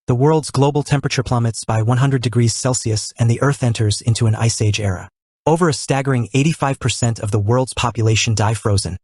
The world's global temperature plummets by 100 degrees Celsius and the Earth enters into an ice age era. Over a staggering 85% of the world's population die frozen.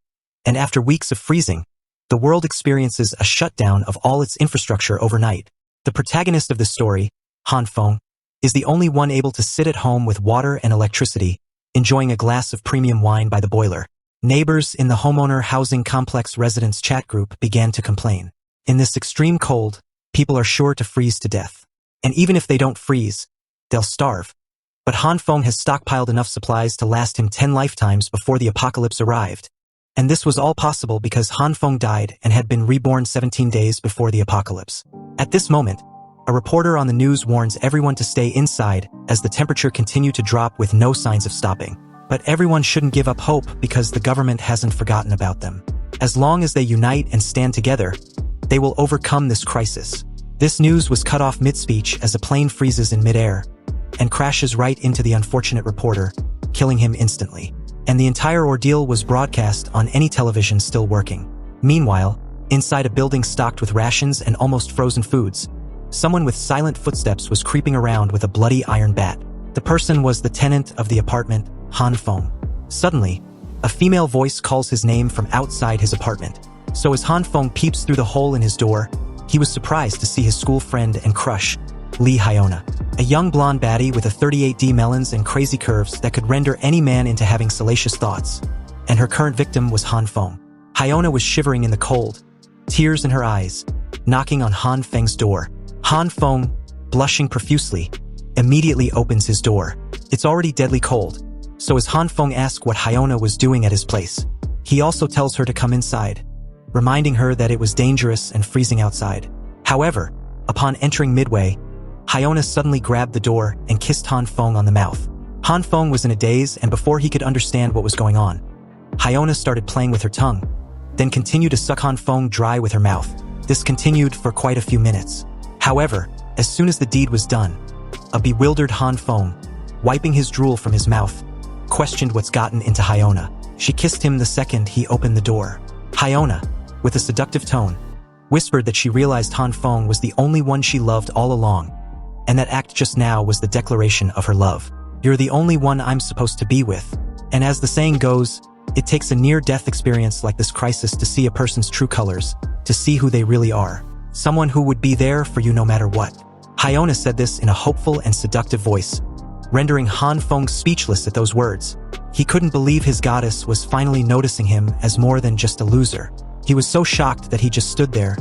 And after weeks of freezing, the world experiences a shutdown of all its infrastructure overnight. The protagonist of this story, Han Feng, is the only one able to sit at home with water and electricity, enjoying a glass of premium wine by the boiler. Neighbors in the homeowner housing complex residents chat group began to complain. In this extreme cold, people are sure to freeze to death. And even if they don't freeze, they'll starve. But Han Feng has stockpiled enough supplies to last him 10 lifetimes before the apocalypse arrived. And this was all possible because Han Feng died and had been reborn 17 days before the apocalypse. At this moment, a reporter on the news warns everyone to stay inside as the temperature continued to drop with no signs of stopping. But everyone shouldn't give up hope because the government hasn't forgotten about them. As long as they unite and stand together, they will overcome this crisis. This news was cut off mid-speech as a plane freezes in mid-air and crashes right into the unfortunate reporter, killing him instantly. And the entire ordeal was broadcast on any television still working. Meanwhile, inside a building stocked with rations and almost frozen foods, someone with silent footsteps was creeping around with a bloody iron bat. The person was the tenant of the apartment, Han Feng. Suddenly, a female voice calls his name from outside his apartment. So as Han Feng peeps through the hole in his door, he was surprised to see his school friend and crush, Lee Hyona, a young blonde baddie with a 38D melons and crazy curves that could render any man into having salacious thoughts. And her current victim was Han Feng. Hyona was shivering in the cold, tears in her eyes, knocking on Han Feng's door. Han Feng, blushing profusely, immediately opens his door. It's already deadly cold, so as Han Feng asks what Hyona was doing at his place, he also tells her to come inside, reminding her that it was dangerous and freezing outside. However, upon entering midway, Hyona suddenly grabbed the door and kissed Han Feng on the mouth. Han Feng was in a daze, and before he could understand what was going on, Hyona started playing with her tongue, then continued to suck Han Feng dry with her mouth. This continued for quite a few minutes. However, as soon as the deed was done, a bewildered Han Feng, wiping his drool from his mouth, questioned what's gotten into Hyona. She kissed him the second he opened the door. Hyona, with a seductive tone, whispered that she realized Han Feng was the only one she loved all along, and that act just now was the declaration of her love. You're the only one I'm supposed to be with. And as the saying goes, it takes a near-death experience like this crisis to see a person's true colors, to see who they really are. Someone who would be there for you no matter what. Hyona said this in a hopeful and seductive voice, rendering Han Feng speechless at those words. He couldn't believe his goddess was finally noticing him as more than just a loser. He was so shocked that he just stood there,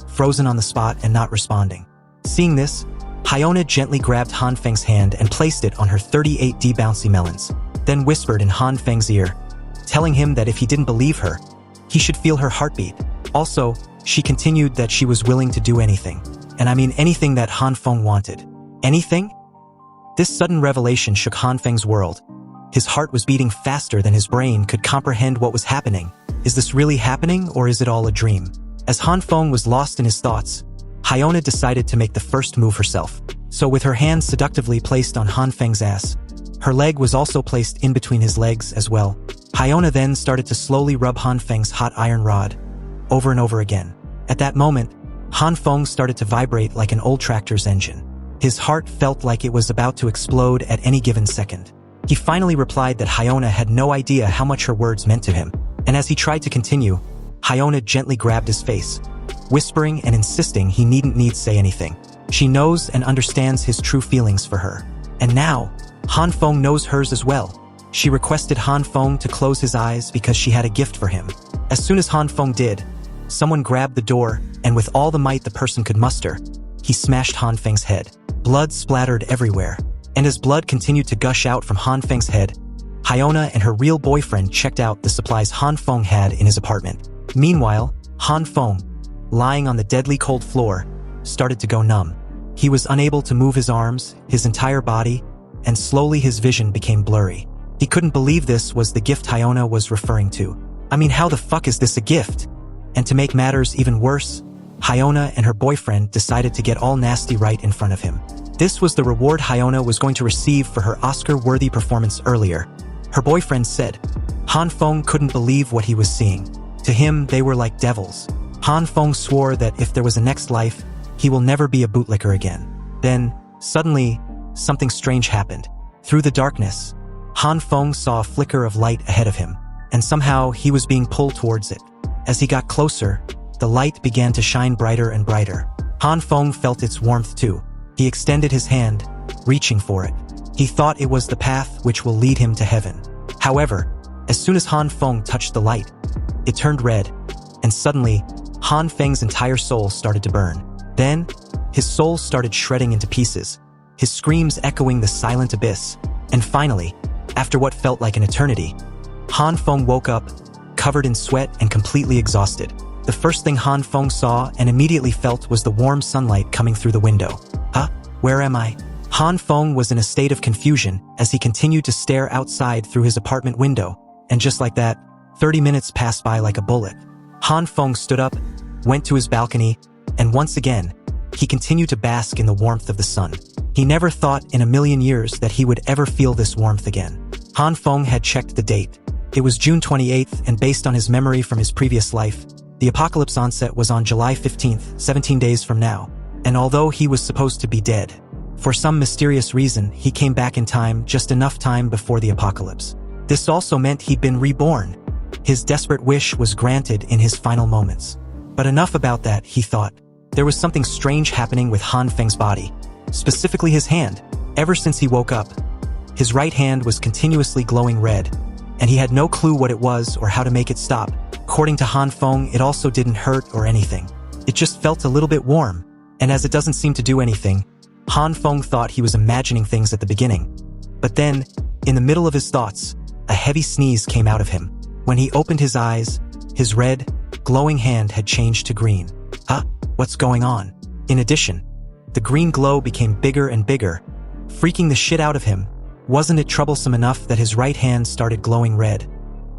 frozen on the spot and not responding. Seeing this, Hyona gently grabbed Han Feng's hand and placed it on her 38D bouncy melons, then whispered in Han Feng's ear, telling him that if he didn't believe her, he should feel her heartbeat. Also, she continued that she was willing to do anything. And I mean anything that Han Feng wanted. Anything? This sudden revelation shook Han Feng's world. His heart was beating faster than his brain could comprehend what was happening. Is this really happening, or is it all a dream? As Han Feng was lost in his thoughts, Hyona decided to make the first move herself. So with her hand seductively placed on Han Feng's ass, her leg was also placed in between his legs as well. Hyona then started to slowly rub Han Feng's hot iron rod, over and over again. At that moment, Han Feng started to vibrate like an old tractor's engine. His heart felt like it was about to explode at any given second. He finally replied that Hyona had no idea how much her words meant to him. And as he tried to continue, Hyona gently grabbed his face, whispering and insisting he needn't say anything. She knows and understands his true feelings for her. And now, Han Feng knows hers as well. She requested Han Feng to close his eyes because she had a gift for him. As soon as Han Feng did, someone grabbed the door, and with all the might the person could muster, he smashed Han Feng's head. Blood splattered everywhere. And as blood continued to gush out from Han Feng's head, Hyona and her real boyfriend checked out the supplies Han Feng had in his apartment. Meanwhile, Han Feng, lying on the deadly cold floor, started to go numb. He was unable to move his arms, his entire body, and slowly his vision became blurry. He couldn't believe this was the gift Hyona was referring to. I mean, how the fuck is this a gift? And to make matters even worse, Hyona and her boyfriend decided to get all nasty right in front of him. This was the reward Hyona was going to receive for her Oscar-worthy performance earlier. Her boyfriend said. Han Feng couldn't believe what he was seeing. To him, they were like devils. Han Feng swore that if there was a next life, He will never be a bootlicker again. Then, suddenly, something strange happened. Through the darkness, Han Feng saw a flicker of light ahead of him, and somehow he was being pulled towards it. As he got closer, the light began to shine brighter and brighter. Han Feng felt its warmth too. He extended his hand, reaching for it. He thought it was the path which will lead him to heaven. However, as soon as Han Feng touched the light, it turned red, and suddenly, Han Feng's entire soul started to burn. Then, his soul started shredding into pieces, his screams echoing the silent abyss. And finally, after what felt like an eternity, Han Feng woke up, covered in sweat and completely exhausted. The first thing Han Feng saw and immediately felt was the warm sunlight coming through the window. Huh? Where am I? Han Feng was in a state of confusion as he continued to stare outside through his apartment window, and just like that, 30 minutes passed by like a bullet. Han Feng stood up, went to his balcony, and once again, he continued to bask in the warmth of the sun. He never thought in a million years that he would ever feel this warmth again. Han Feng had checked the date. It was June 28th, and based on his memory from his previous life, the apocalypse onset was on July 15th, 17 days from now. And although he was supposed to be dead, for some mysterious reason, he came back in time, just enough time before the apocalypse. This also meant he'd been reborn. His desperate wish was granted in his final moments. But enough about that, he thought. There was something strange happening with Han Feng's body, specifically his hand. Ever since he woke up, his right hand was continuously glowing red, and he had no clue what it was or how to make it stop. According to Han Feng, it also didn't hurt or anything. It just felt a little bit warm, and as it doesn't seem to do anything, Han Feng thought he was imagining things at the beginning. But then, in the middle of his thoughts, a heavy sneeze came out of him. When he opened his eyes, his red, glowing hand had changed to green. Huh? What's going on? In addition, the green glow became bigger and bigger, freaking the shit out of him. Wasn't it troublesome enough that his right hand started glowing red?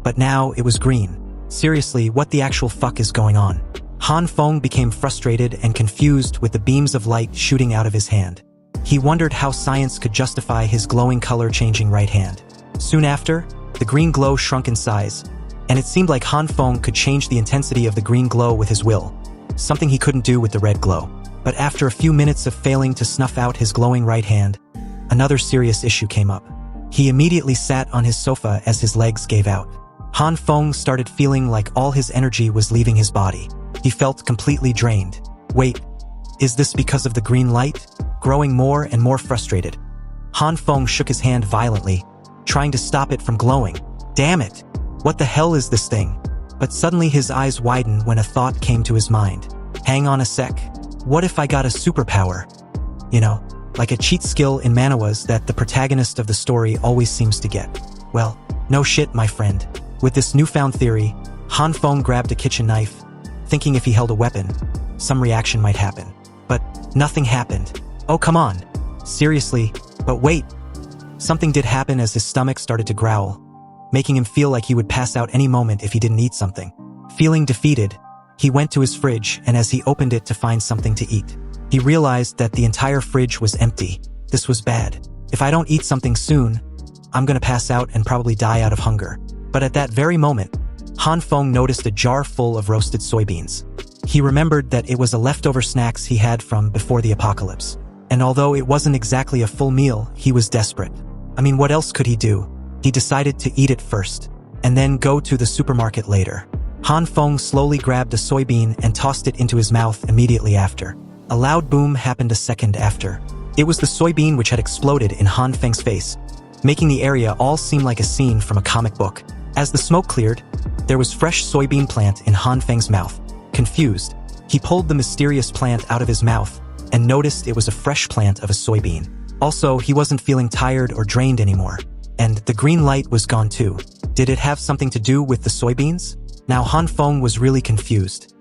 But now it was green. Seriously, what the actual fuck is going on? Han Feng became frustrated and confused with the beams of light shooting out of his hand. He wondered how science could justify his glowing color-changing right hand. Soon after, the green glow shrunk in size, and it seemed like Han Feng could change the intensity of the green glow with his will, something he couldn't do with the red glow. But after a few minutes of failing to snuff out his glowing right hand, another serious issue came up. He immediately sat on his sofa as his legs gave out. Han Feng started feeling like all his energy was leaving his body. He felt completely drained. Wait, is this because of the green light? Growing more and more frustrated, Han Feng shook his hand violently, trying to stop it from glowing. Damn it! What the hell is this thing? But suddenly his eyes widened when a thought came to his mind. Hang on a sec. What if I got a superpower? You know, like a cheat skill in manhwas that the protagonist of the story always seems to get. Well, no shit, my friend. With this newfound theory, Han Feng grabbed a kitchen knife, thinking if he held a weapon, some reaction might happen. But nothing happened. Oh, come on. Seriously, but wait. Something did happen as his stomach started to growl, making him feel like he would pass out any moment if he didn't eat something. Feeling defeated, he went to his fridge, and as he opened it to find something to eat, he realized that the entire fridge was empty. This was bad. If I don't eat something soon, I'm gonna pass out and probably die out of hunger. But at that very moment, Han Feng noticed a jar full of roasted soybeans. He remembered that it was a leftover snacks he had from before the apocalypse. And although it wasn't exactly a full meal, he was desperate. I mean, what else could he do? He decided to eat it first, and then go to the supermarket later. Han Feng slowly grabbed a soybean and tossed it into his mouth immediately after. A loud boom happened a second after. It was the soybean which had exploded in Han Feng's face, making the area all seem like a scene from a comic book. As the smoke cleared, there was fresh soybean plant in Han Feng's mouth. Confused, he pulled the mysterious plant out of his mouth and noticed it was a fresh plant of a soybean. Also, he wasn't feeling tired or drained anymore. And the green light was gone too. Did it have something to do with the soybeans? Now Han Feng was really confused.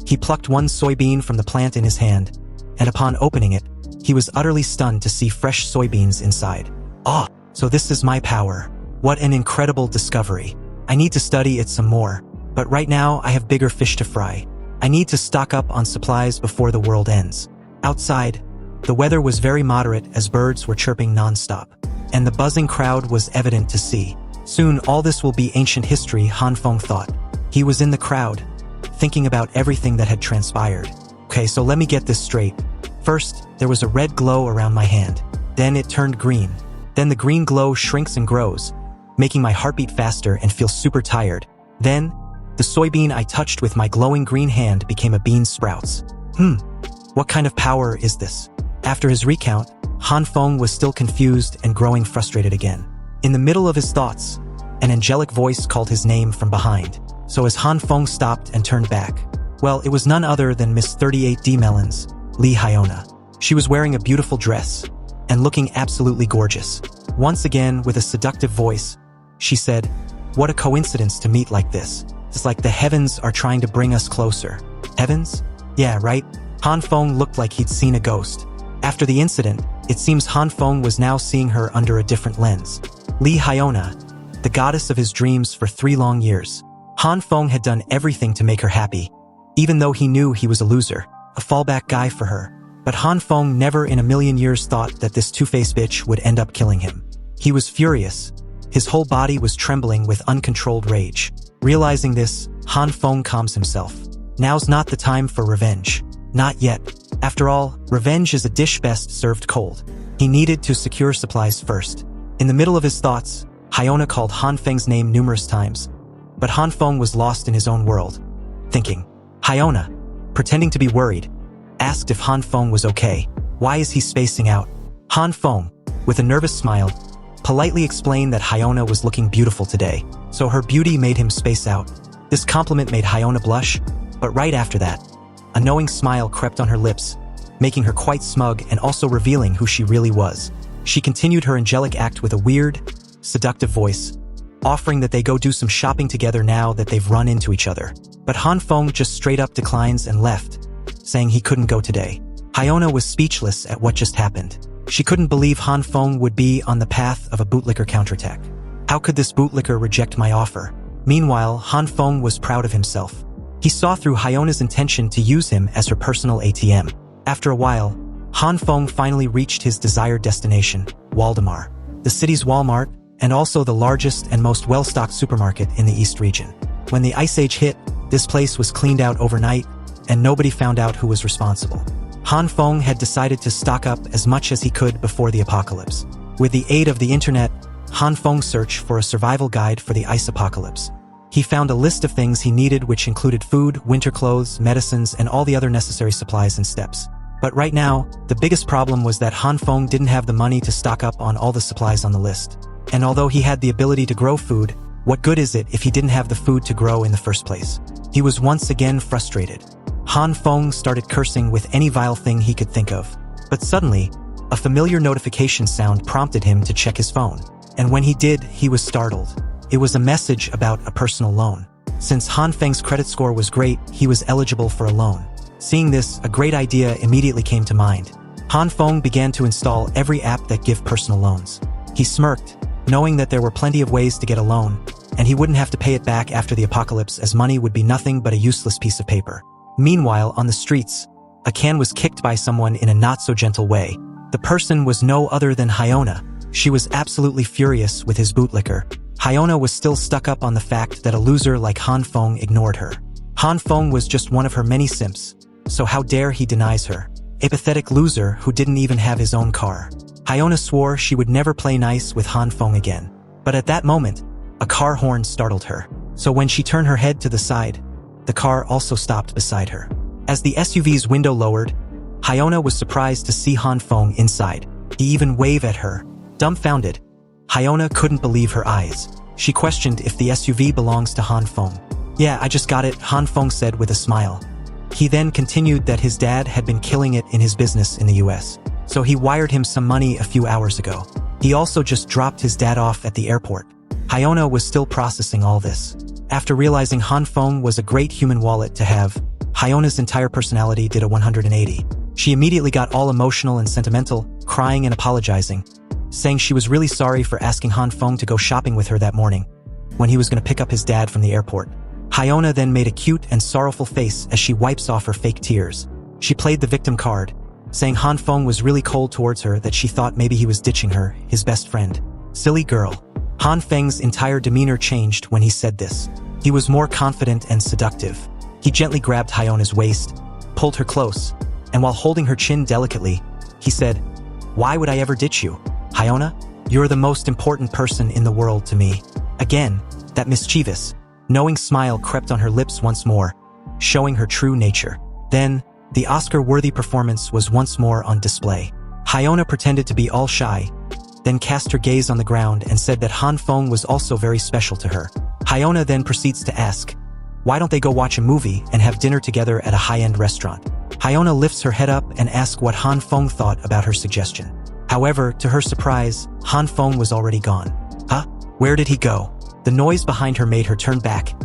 He plucked one soybean from the plant in his hand, and upon opening it, he was utterly stunned to see fresh soybeans inside. Ah, so this is my power. What an incredible discovery. I need to study it some more, but right now I have bigger fish to fry. I need to stock up on supplies before the world ends. Outside, the weather was very moderate as birds were chirping non-stop, and the buzzing crowd was evident to see. Soon all this will be ancient history, Han Feng thought. He was in the crowd, thinking about everything that had transpired. Okay, so let me get this straight. First, there was a red glow around my hand. Then it turned green. Then the green glow shrinks and grows, making my heartbeat faster and feel super tired. Then, the soybean I touched with my glowing green hand became a bean sprouts. What kind of power is this? After his recount, Han Feng was still confused and growing frustrated again. In the middle of his thoughts, an angelic voice called his name from behind. So as Han Feng stopped and turned back, well, it was none other than Miss 38D Melons, Lee Hyona. She was wearing a beautiful dress and looking absolutely gorgeous. Once again, with a seductive voice, she said, "What a coincidence to meet like this. It's like the heavens are trying to bring us closer." Heavens? Yeah, right? Han Feng looked like he'd seen a ghost. After the incident, it seems Han Feng was now seeing her under a different lens. Lee Hyona, the goddess of his dreams for 3 long years. Han Feng had done everything to make her happy, even though he knew he was a loser, a fallback guy for her. But Han Feng never in a million years thought that this two-faced bitch would end up killing him. He was furious. His whole body was trembling with uncontrolled rage. Realizing this, Han Feng calms himself. Now's not the time for revenge. Not yet. After all, revenge is a dish best served cold. He needed to secure supplies first. In the middle of his thoughts, Hyona called Han Feng's name numerous times, but Han Feng was lost in his own world, thinking. Hyona, pretending to be worried, asked if Han Feng was okay. Why is he spacing out? Han Feng, with a nervous smile, politely explained that Hyona was looking beautiful today, so her beauty made him space out. This compliment made Hyona blush, but right after that, a knowing smile crept on her lips, making her quite smug and also revealing who she really was. She continued her angelic act with a weird, seductive voice, offering that they go do some shopping together now that they've run into each other. But Han Feng just straight up declines and left, saying he couldn't go today. Hyona was speechless at what just happened. She couldn't believe Han Feng would be on the path of a bootlicker counterattack. How could this bootlicker reject my offer? Meanwhile, Han Feng was proud of himself. He saw through Hyona's intention to use him as her personal ATM. After a while, Han Feng finally reached his desired destination, Waldemar, the city's Walmart, and also the largest and most well-stocked supermarket in the East region. When the Ice Age hit, this place was cleaned out overnight, and nobody found out who was responsible. Han Feng had decided to stock up as much as he could before the apocalypse. With the aid of the internet, Han Feng searched for a survival guide for the ice apocalypse. He found a list of things he needed, which included food, winter clothes, medicines, and all the other necessary supplies and steps. But right now, the biggest problem was that Han Feng didn't have the money to stock up on all the supplies on the list. And although he had the ability to grow food, what good is it if he didn't have the food to grow in the first place? He was once again frustrated. Han Feng started cursing with any vile thing he could think of. But suddenly, a familiar notification sound prompted him to check his phone. And when he did, he was startled. It was a message about a personal loan. Since Han Feng's credit score was great, he was eligible for a loan. Seeing this, a great idea immediately came to mind. Han Feng began to install every app that give personal loans. He smirked, knowing that there were plenty of ways to get a loan, and he wouldn't have to pay it back after the apocalypse, as money would be nothing but a useless piece of paper. Meanwhile, on the streets, a can was kicked by someone in a not-so-gentle way. The person was no other than Hyona. She was absolutely furious with his bootlicker. Hyona was still stuck up on the fact that a loser like Han Feng ignored her. Han Feng was just one of her many simps, so how dare he denies her? A pathetic loser who didn't even have his own car. Hyona swore she would never play nice with Han Feng again. But at that moment, a car horn startled her. So when she turned her head to the side, the car also stopped beside her. As the SUV's window lowered, Hyona was surprised to see Han Feng inside. He even waved at her. Dumbfounded, Hyona couldn't believe her eyes. She questioned if the SUV belongs to Han Feng. Yeah, I just got it, Han Feng said with a smile. He then continued that his dad had been killing it in his business in the US, so he wired him some money a few hours ago. He also just dropped his dad off at the airport. Hyona was still processing all this. After realizing Han Feng was a great human wallet to have, Hyona's entire personality did a 180. She immediately got all emotional and sentimental, crying and apologizing, saying she was really sorry for asking Han Feng to go shopping with her that morning, when he was going to pick up his dad from the airport. Hyona then made a cute and sorrowful face as she wipes off her fake tears. She played the victim card, saying Han Feng was really cold towards her, that she thought maybe he was ditching her, his best friend. Silly girl. Han Feng's entire demeanor changed when he said this. He was more confident and seductive. He gently grabbed Hyona's waist, pulled her close, and while holding her chin delicately, he said, "Why would I ever ditch you? Hyona, you're the most important person in the world to me." Again, that mischievous, knowing smile crept on her lips once more, showing her true nature. Then, the Oscar-worthy performance was once more on display. Hyona pretended to be all shy, then cast her gaze on the ground and said that Han Feng was also very special to her. Hyona then proceeds to ask, why don't they go watch a movie and have dinner together at a high-end restaurant? Hyona lifts her head up and asks what Han Feng thought about her suggestion. However, to her surprise, Han Feng was already gone. Huh? Where did he go? The noise behind her made her turn back,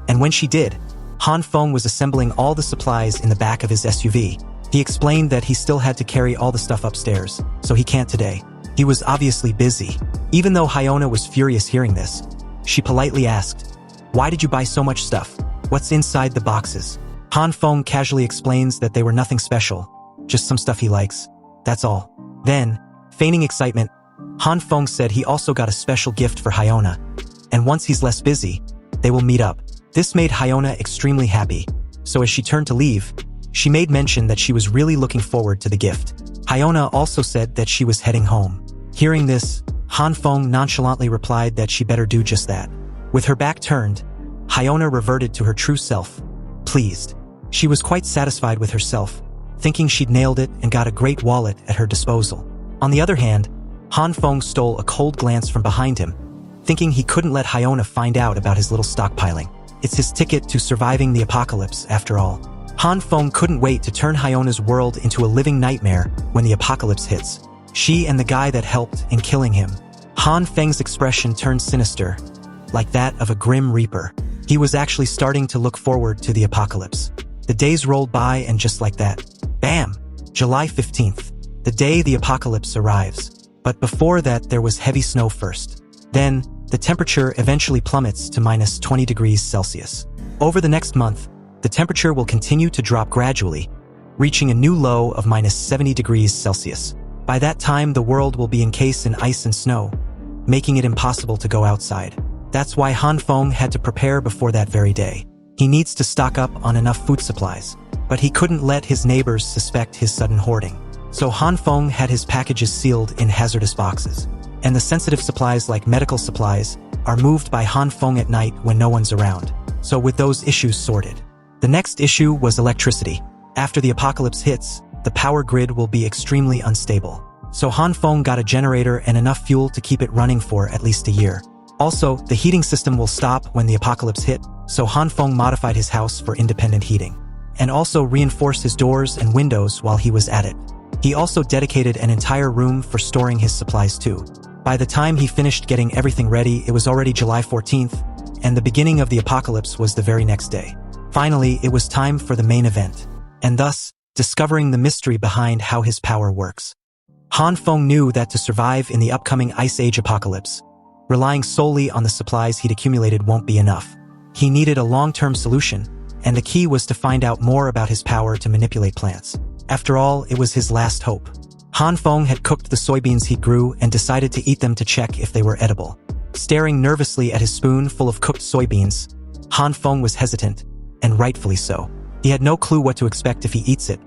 and when she did, Han Feng was assembling all the supplies in the back of his SUV. He explained that he still had to carry all the stuff upstairs, so he can't today. He was obviously busy. Even though Hyona was furious hearing this, she politely asked, "Why did you buy so much stuff? What's inside the boxes?" Han Feng casually explains that they were nothing special, just some stuff he likes. That's all. Then, feigning excitement, Han Feng said he also got a special gift for Hyona, and once he's less busy, they will meet up. This made Hyona extremely happy, so as she turned to leave, she made mention that she was really looking forward to the gift. Hyona also said that she was heading home. Hearing this, Han Feng nonchalantly replied that she better do just that. With her back turned, Hyona reverted to her true self, pleased. She was quite satisfied with herself, thinking she'd nailed it and got a great wallet at her disposal. On the other hand, Han Feng stole a cold glance from behind him, thinking he couldn't let Hyona find out about his little stockpiling. It's his ticket to surviving the apocalypse, after all. Han Feng couldn't wait to turn Hyona's world into a living nightmare when the apocalypse hits. She and the guy that helped in killing him. Han Feng's expression turned sinister, like that of a grim reaper. He was actually starting to look forward to the apocalypse. The days rolled by and just like that, bam! July 15th, the day the apocalypse arrives. But before that there was heavy snow first. Then, the temperature eventually plummets to minus 20 degrees Celsius. Over the next month, the temperature will continue to drop gradually, reaching a new low of minus 70 degrees Celsius. By that time, the world will be encased in ice and snow, making it impossible to go outside. That's why Han Feng had to prepare before that very day. He needs to stock up on enough food supplies, but he couldn't let his neighbors suspect his sudden hoarding. So Han Feng had his packages sealed in hazardous boxes, and the sensitive supplies like medical supplies are moved by Han Feng at night when no one's around. So with those issues sorted, the next issue was electricity. After the apocalypse hits, the power grid will be extremely unstable. So Han Feng got a generator and enough fuel to keep it running for at least a year. Also, the heating system will stop when the apocalypse hit, so Han Feng modified his house for independent heating, and also reinforced his doors and windows while he was at it. He also dedicated an entire room for storing his supplies too. By the time he finished getting everything ready, it was already July 14th, and the beginning of the apocalypse was the very next day. Finally, it was time for the main event, and thus, discovering the mystery behind how his power works. Han Feng knew that to survive in the upcoming Ice Age apocalypse, relying solely on the supplies he'd accumulated won't be enough. He needed a long-term solution, and the key was to find out more about his power to manipulate plants. After all, it was his last hope. Han Feng had cooked the soybeans he grew and decided to eat them to check if they were edible. Staring nervously at his spoon full of cooked soybeans, Han Feng was hesitant, and rightfully so. He had no clue what to expect if he eats it,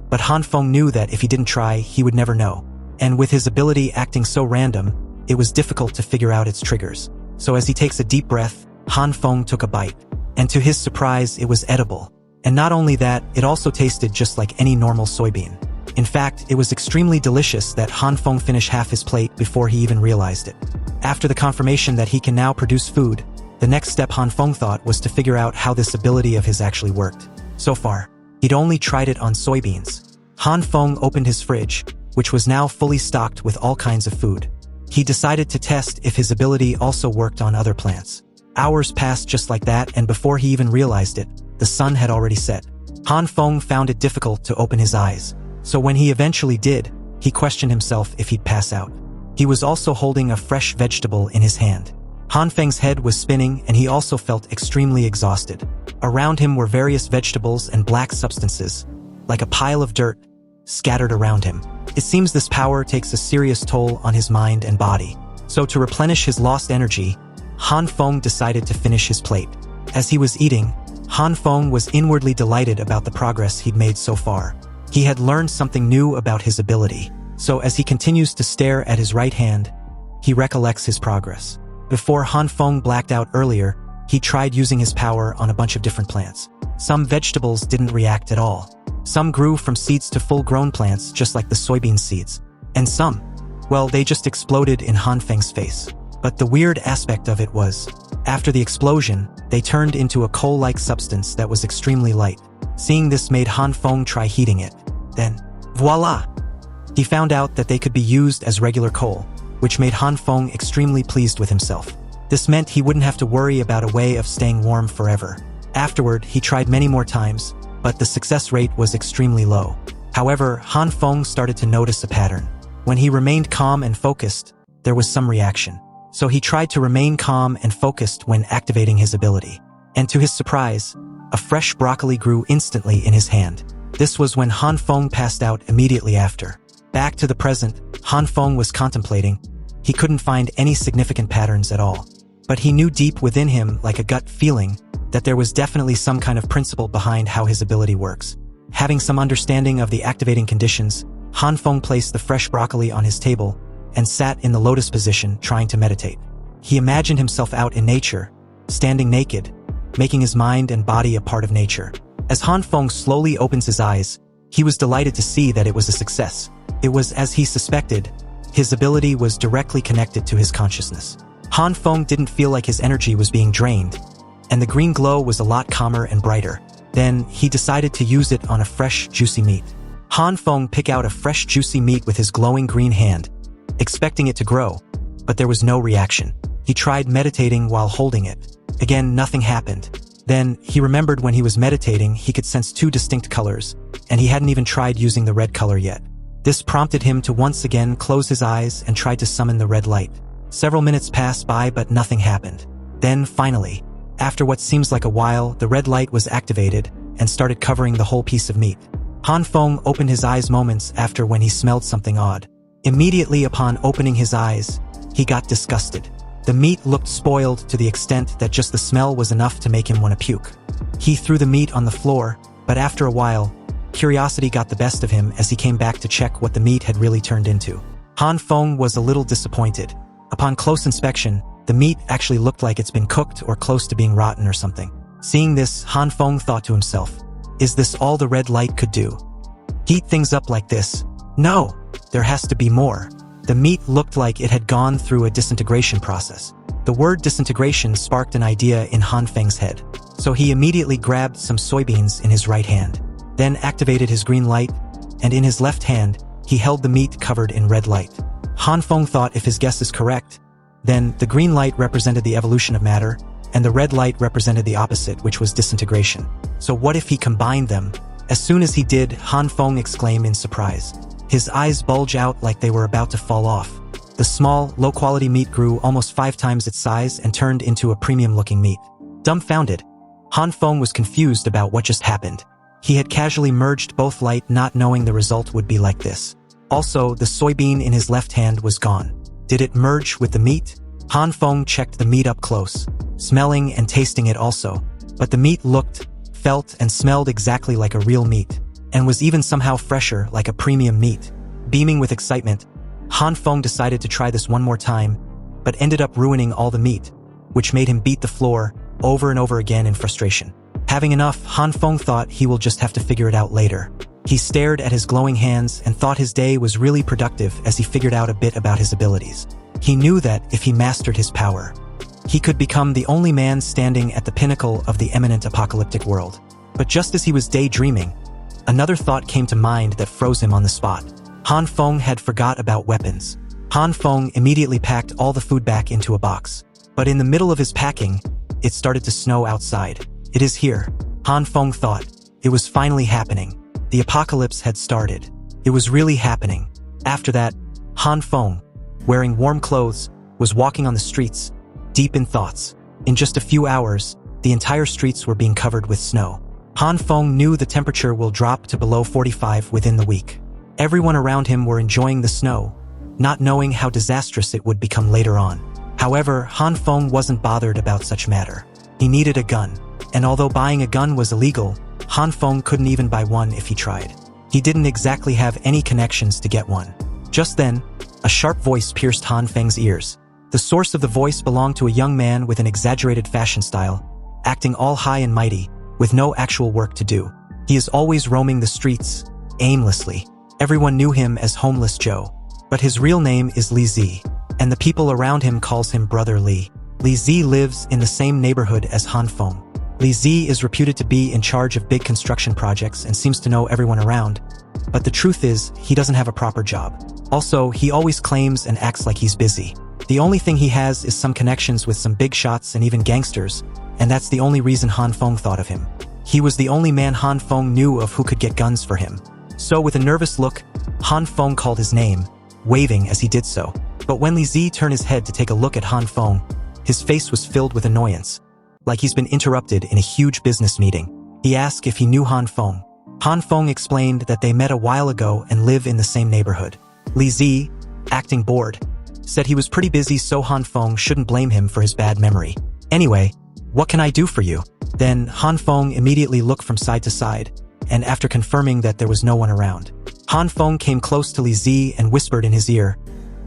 but Han Feng knew that if he didn't try, he would never know. And with his ability acting so random, it was difficult to figure out its triggers. So as he takes a deep breath, Han Feng took a bite, and to his surprise, it was edible. And not only that, it also tasted just like any normal soybean. In fact, it was extremely delicious that Han Feng finished half his plate before he even realized it. After the confirmation that he can now produce food, the next step Han Feng thought was to figure out how this ability of his actually worked. So far, he'd only tried it on soybeans. Han Feng opened his fridge, which was now fully stocked with all kinds of food. He decided to test if his ability also worked on other plants. Hours passed just like that, and before he even realized it, the sun had already set. Han Feng found it difficult to open his eyes, so when he eventually did, he questioned himself if he'd pass out. He was also holding a fresh vegetable in his hand. Han Feng's head was spinning, and he also felt extremely exhausted. Around him were various vegetables and black substances, like a pile of dirt, scattered around him. It seems this power takes a serious toll on his mind and body. So to replenish his lost energy, Han Feng decided to finish his plate. As he was eating, Han Feng was inwardly delighted about the progress he'd made so far. He had learned something new about his ability, so as he continues to stare at his right hand, he recollects his progress. Before Han Feng blacked out earlier, he tried using his power on a bunch of different plants. Some vegetables didn't react at all. Some grew from seeds to full-grown plants, just like the soybean seeds. And some, well, they just exploded in Han Feng's face. But the weird aspect of it was, after the explosion, they turned into a coal-like substance that was extremely light. Seeing this made Han Feng try heating it. Then, voila! He found out that they could be used as regular coal, which made Han Feng extremely pleased with himself. This meant he wouldn't have to worry about a way of staying warm forever. Afterward, he tried many more times, but the success rate was extremely low. However, Han Feng started to notice a pattern. When he remained calm and focused, there was some reaction. So he tried to remain calm and focused when activating his ability. And to his surprise, a fresh broccoli grew instantly in his hand. This was when Han Feng passed out immediately after. Back to the present, Han Feng was contemplating. He couldn't find any significant patterns at all. But he knew deep within him, like a gut feeling, that there was definitely some kind of principle behind how his ability works. Having some understanding of the activating conditions, Han Feng placed the fresh broccoli on his table and sat in the lotus position trying to meditate. He imagined himself out in nature, standing naked, making his mind and body a part of nature. As Han Feng slowly opens his eyes, he was delighted to see that it was a success. It was as he suspected. His ability was directly connected to his consciousness. Han Feng didn't feel like his energy was being drained, and the green glow was a lot calmer and brighter. Then, he decided to use it on a fresh, juicy meat. Han Feng picked out a fresh, juicy meat with his glowing green hand, expecting it to grow, but there was no reaction. He tried meditating while holding it. Again, nothing happened. Then, he remembered when he was meditating, he could sense two distinct colors, and he hadn't even tried using the red color yet. This prompted him to once again close his eyes and try to summon the red light. Several minutes passed by, but nothing happened. Then, finally, after what seems like a while, the red light was activated and started covering the whole piece of meat. Han Feng opened his eyes moments after when he smelled something odd. Immediately upon opening his eyes, he got disgusted. The meat looked spoiled to the extent that just the smell was enough to make him want to puke. He threw the meat on the floor, but after a while, curiosity got the best of him as he came back to check what the meat had really turned into. Han Feng was a little disappointed. Upon close inspection, the meat actually looked like it's been cooked or close to being rotten or something. Seeing this, Han Feng thought to himself, is this all the red light could do? Heat things up like this? No, there has to be more. The meat looked like it had gone through a disintegration process. The word disintegration sparked an idea in Han Feng's head. So he immediately grabbed some soybeans in his right hand, then activated his green light, and in his left hand, he held the meat covered in red light. Han Feng thought if his guess is correct, then the green light represented the evolution of matter, and the red light represented the opposite, which was disintegration. So what if he combined them? As soon as he did, Han Feng exclaimed in surprise. His eyes bulged out like they were about to fall off. The small, low-quality meat grew almost 5 times its size and turned into a premium-looking meat. Dumbfounded, Han Feng was confused about what just happened. He had casually merged both light, not knowing the result would be like this. Also, the soybean in his left hand was gone. Did it merge with the meat? Han Feng checked the meat up close, smelling and tasting it also. But the meat looked, felt, and smelled exactly like a real meat, and was even somehow fresher, like a premium meat. Beaming with excitement, Han Feng decided to try this one more time, but ended up ruining all the meat, which made him beat the floor over and over again in frustration. Having enough, Han Feng thought he will just have to figure it out later. He stared at his glowing hands and thought his day was really productive as he figured out a bit about his abilities. He knew that if he mastered his power, he could become the only man standing at the pinnacle of the imminent apocalyptic world. But just as he was daydreaming, another thought came to mind that froze him on the spot. Han Feng had forgot about weapons. Han Feng immediately packed all the food back into a box. But in the middle of his packing, it started to snow outside. It is here, Han Feng thought. It was finally happening. The apocalypse had started. It was really happening. After that, Han Feng, wearing warm clothes, was walking on the streets, deep in thoughts. In just a few hours, the entire streets were being covered with snow. Han Feng knew the temperature will drop to below 45 within the week. Everyone around him were enjoying the snow, not knowing how disastrous it would become later on. However, Han Feng wasn't bothered about such matter. He needed a gun. And although buying a gun was illegal, Han Feng couldn't even buy one if he tried. He didn't exactly have any connections to get one. Just then, a sharp voice pierced Han Feng's ears. The source of the voice belonged to a young man with an exaggerated fashion style, acting all high and mighty, with no actual work to do. He is always roaming the streets, aimlessly. Everyone knew him as Homeless Joe. But his real name is Li Zi, and the people around him calls him Brother Li. Li Zi lives in the same neighborhood as Han Feng. Li Zi is reputed to be in charge of big construction projects and seems to know everyone around, but the truth is, he doesn't have a proper job. Also, he always claims and acts like he's busy. The only thing he has is some connections with some big shots and even gangsters, and that's the only reason Han Feng thought of him. He was the only man Han Feng knew of who could get guns for him. So with a nervous look, Han Feng called his name, waving as he did so. But when Li Zi turned his head to take a look at Han Feng, his face was filled with annoyance, like he's been interrupted in a huge business meeting. He asked if he knew Han Feng. Han Feng explained that they met a while ago and live in the same neighborhood. Li Zi, acting bored, said he was pretty busy, so Han Feng shouldn't blame him for his bad memory. Anyway, what can I do for you? Then Han Feng immediately looked from side to side, and after confirming that there was no one around, Han Feng came close to Li Zi and whispered in his ear,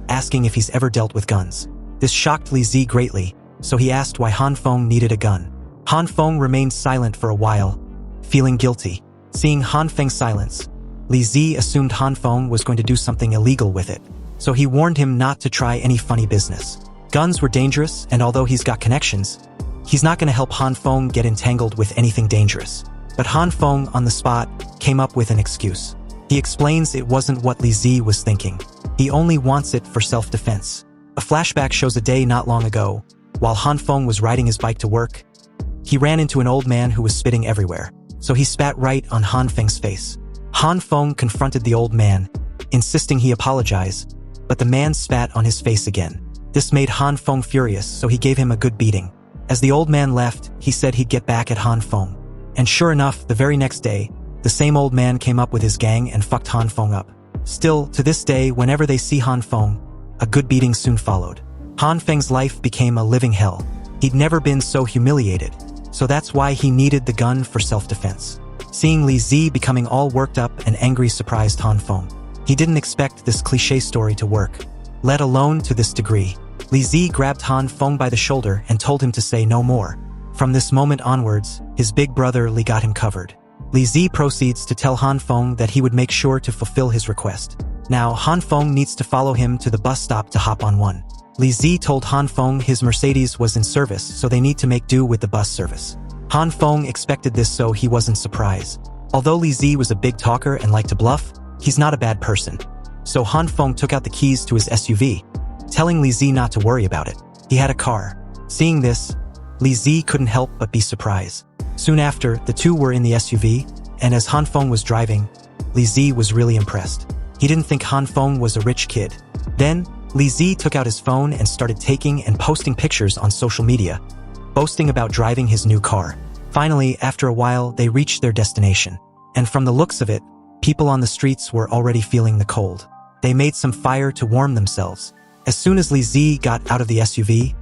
asking if he's ever dealt with guns. This shocked Li Zi greatly, so he asked why Han Feng needed a gun. Han Feng remained silent for a while, feeling guilty. Seeing Han Feng's silence, Li Zi assumed Han Feng was going to do something illegal with it, so he warned him not to try any funny business. Guns were dangerous, and although he's got connections, he's not going to help Han Feng get entangled with anything dangerous. But Han Feng, on the spot, came up with an excuse. He explains it wasn't what Li Zi was thinking. He only wants it for self-defense. A flashback shows a day not long ago. While Han Feng was riding his bike to work, he ran into an old man who was spitting everywhere, so he spat right on Han Feng's face. Han Feng confronted the old man, insisting he apologize, but the man spat on his face again. This made Han Feng furious, so he gave him a good beating. As the old man left, he said he'd get back at Han Feng. And sure enough, the very next day, the same old man came up with his gang and fucked Han Feng up. Still, to this day, whenever they see Han Feng, a good beating soon followed. Han Feng's life became a living hell. He'd never been so humiliated, so that's why he needed the gun for self-defense. Seeing Li Zi becoming all worked up and angry surprised Han Feng. He didn't expect this cliché story to work, let alone to this degree. Li Zi grabbed Han Feng by the shoulder and told him to say no more. From this moment onwards, his big brother Li got him covered. Li Zi proceeds to tell Han Feng that he would make sure to fulfill his request. Now, Han Feng needs to follow him to the bus stop to hop on one. Li Zi told Han Feng his Mercedes was in service, so they need to make do with the bus service. Han Feng expected this, so he wasn't surprised. Although Li Zi was a big talker and liked to bluff, he's not a bad person. So Han Feng took out the keys to his SUV, telling Li Zi not to worry about it. He had a car. Seeing this, Li Zi couldn't help but be surprised. Soon after, the two were in the SUV, and as Han Feng was driving, Li Zi was really impressed. He didn't think Han Feng was a rich kid. Then, Li Zi took out his phone and started taking and posting pictures on social media, boasting about driving his new car. Finally, after a while, they reached their destination. And from the looks of it, people on the streets were already feeling the cold. They made some fire to warm themselves. As soon as Li Zi got out of the SUV,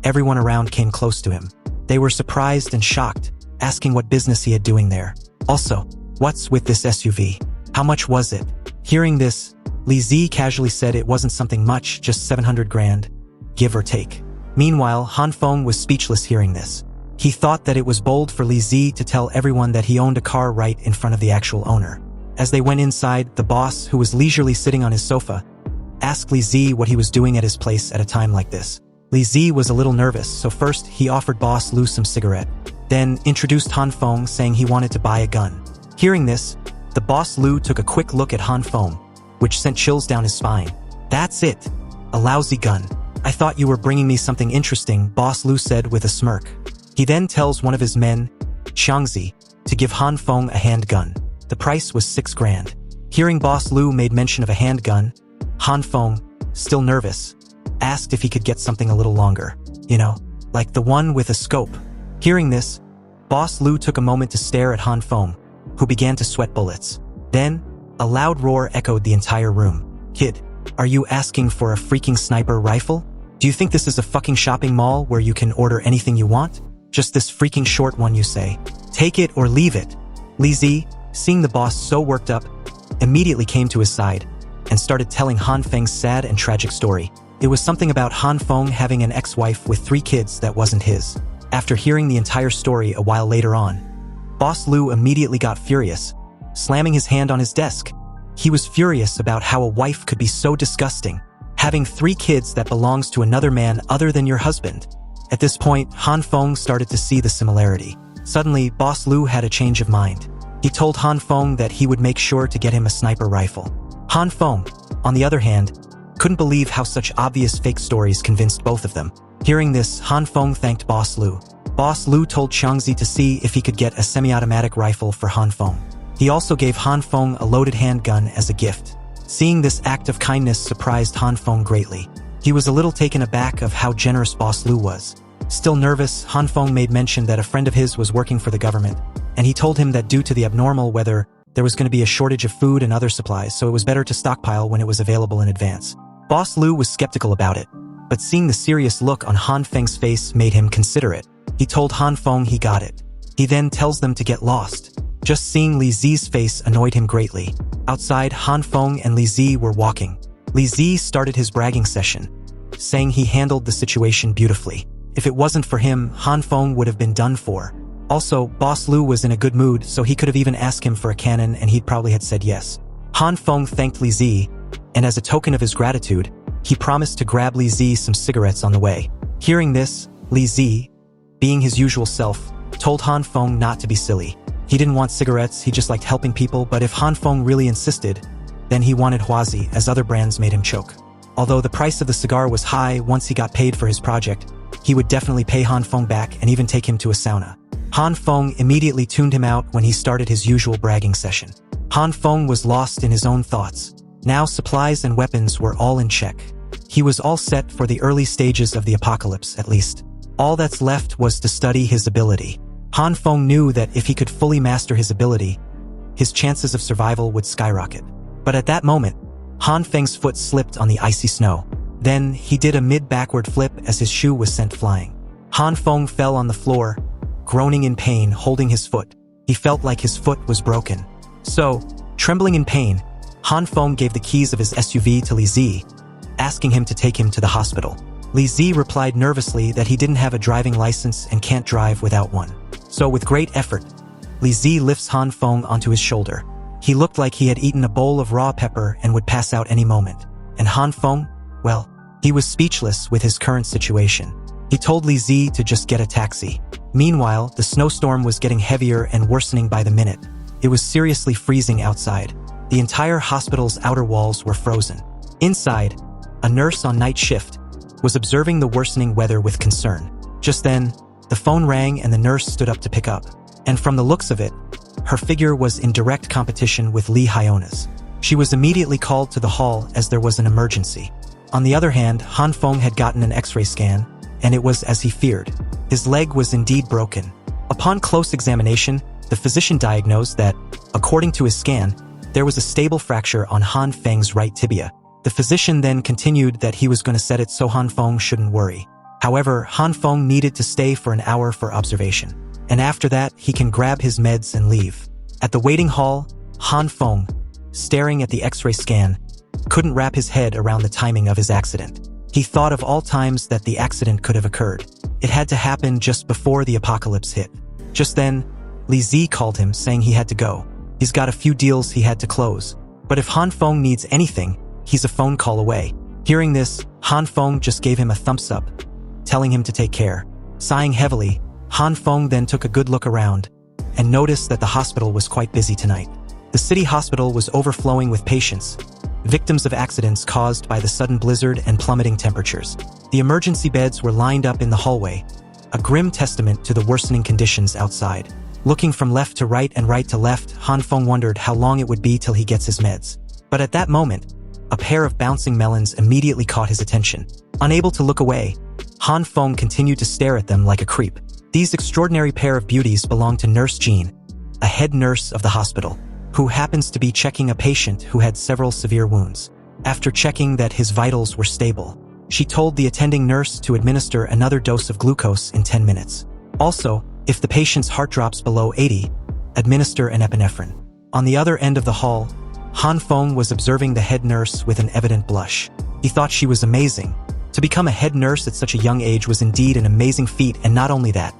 everyone around came close to him. They were surprised and shocked, asking what business he had doing there. Also, what's with this SUV? How much was it? Hearing this, Li Zi casually said it wasn't something much, just 700 grand, give or take. Meanwhile, Han Feng was speechless hearing this. He thought that it was bold for Li Zi to tell everyone that he owned a car right in front of the actual owner. As they went inside, the boss, who was leisurely sitting on his sofa, asked Li Zi what he was doing at his place at a time like this. Li Zi was a little nervous, so first he offered Boss Lu some cigarette, then introduced Han Feng, saying he wanted to buy a gun. Hearing this, the Boss Lu took a quick look at Han Feng, which sent chills down his spine. That's it. A lousy gun. I thought you were bringing me something interesting, Boss Lu said with a smirk. He then tells one of his men, Xiangzi, to give Han Feng a handgun. The price was 6 grand. Hearing Boss Lu made mention of a handgun, Han Feng, still nervous, asked if he could get something a little longer. You know, like the one with a scope. Hearing this, Boss Lu took a moment to stare at Han Feng, who began to sweat bullets. Then, a loud roar echoed the entire room. Kid, are you asking for a freaking sniper rifle? Do you think this is a fucking shopping mall where you can order anything you want? Just this freaking short one, you say? Take it or leave it. Li Zi, seeing the boss so worked up, immediately came to his side and started telling Han Feng's sad and tragic story. It was something about Han Feng having an ex-wife with 3 kids that wasn't his. After hearing the entire story a while later on, Boss Lu immediately got furious, slamming his hand on his desk. He was furious about how a wife could be so disgusting, having 3 kids that belongs to another man other than your husband. At this point, Han Feng started to see the similarity. Suddenly, Boss Lu had a change of mind. He told Han Feng that he would make sure to get him a sniper rifle. Han Feng, on the other hand, couldn't believe how such obvious fake stories convinced both of them. Hearing this, Han Feng thanked Boss Lu. Boss Lu told Xiangzi to see if he could get a semi-automatic rifle for Han Feng. He also gave Han Feng a loaded handgun as a gift. Seeing this act of kindness surprised Han Feng greatly. He was a little taken aback of how generous Boss Lu was. Still nervous, Han Feng made mention that a friend of his was working for the government, and he told him that due to the abnormal weather, there was going to be a shortage of food and other supplies, so it was better to stockpile when it was available in advance. Boss Lu was skeptical about it, but seeing the serious look on Han Feng's face made him consider it. He told Han Feng he got it. He then tells them to get lost. Just seeing Li Zi's face annoyed him greatly. Outside, Han Feng and Li Zi were walking. Li Zi started his bragging session, saying he handled the situation beautifully. If it wasn't for him, Han Feng would have been done for. Also, Boss Lu was in a good mood, so he could have even asked him for a cannon and he'd probably had said yes. Han Feng thanked Li Zi, and as a token of his gratitude, he promised to grab Li Zi some cigarettes on the way. Hearing this, Li Zi, being his usual self, told Han Feng not to be silly. He didn't want cigarettes, he just liked helping people, but if Han Feng really insisted, then he wanted Huazi, as other brands made him choke. Although the price of the cigar was high, once he got paid for his project, he would definitely pay Han Feng back and even take him to a sauna. Han Feng immediately tuned him out when he started his usual bragging session. Han Feng was lost in his own thoughts. Now supplies and weapons were all in check. He was all set for the early stages of the apocalypse, at least. All that's left was to study his ability. Han Feng knew that if he could fully master his ability, his chances of survival would skyrocket. But at that moment, Han Feng's foot slipped on the icy snow. Then, he did a mid-backward flip as his shoe was sent flying. Han Feng fell on the floor, groaning in pain, holding his foot. He felt like his foot was broken. So, trembling in pain, Han Feng gave the keys of his SUV to Li Zi, asking him to take him to the hospital. Li Zi replied nervously that he didn't have a driving license and can't drive without one. So with great effort, Li Zi lifts Han Feng onto his shoulder. He looked like he had eaten a bowl of raw pepper and would pass out any moment. And Han Feng, well, he was speechless with his current situation. He told Li Zi to just get a taxi. Meanwhile, the snowstorm was getting heavier and worsening by the minute. It was seriously freezing outside. The entire hospital's outer walls were frozen. Inside, a nurse on night shift was observing the worsening weather with concern. Just then, the phone rang and the nurse stood up to pick up. And from the looks of it, her figure was in direct competition with Li Hiona's. She was immediately called to the hall as there was an emergency. On the other hand, Han Feng had gotten an X-ray scan, and it was as he feared. His leg was indeed broken. Upon close examination, the physician diagnosed that, according to his scan, there was a stable fracture on Han Feng's right tibia. The physician then continued that he was going to set it so Han Feng shouldn't worry. However, Han Feng needed to stay for an hour for observation. And after that, he can grab his meds and leave. At the waiting hall, Han Feng, staring at the X-ray scan, couldn't wrap his head around the timing of his accident. He thought of all times that the accident could have occurred. It had to happen just before the apocalypse hit. Just then, Li Zi called him saying he had to go. He's got a few deals he had to close. But if Han Feng needs anything, he's a phone call away. Hearing this, Han Feng just gave him a thumbs up, telling him to take care. Sighing heavily, Han Feng then took a good look around and noticed that the hospital was quite busy tonight. The city hospital was overflowing with patients, victims of accidents caused by the sudden blizzard and plummeting temperatures. The emergency beds were lined up in the hallway, a grim testament to the worsening conditions outside. Looking from left to right and right to left, Han Feng wondered how long it would be till he gets his meds. But at that moment, a pair of bouncing melons immediately caught his attention. Unable to look away, Han Feng continued to stare at them like a creep. These extraordinary pair of beauties belonged to Nurse Jean, a head nurse of the hospital, who happens to be checking a patient who had several severe wounds. After checking that his vitals were stable, she told the attending nurse to administer another dose of glucose in 10 minutes. Also, if the patient's heart drops below 80, administer an epinephrine. On the other end of the hall, Han Feng was observing the head nurse with an evident blush. He thought she was amazing. To become a head nurse at such a young age was indeed an amazing feat, and not only that,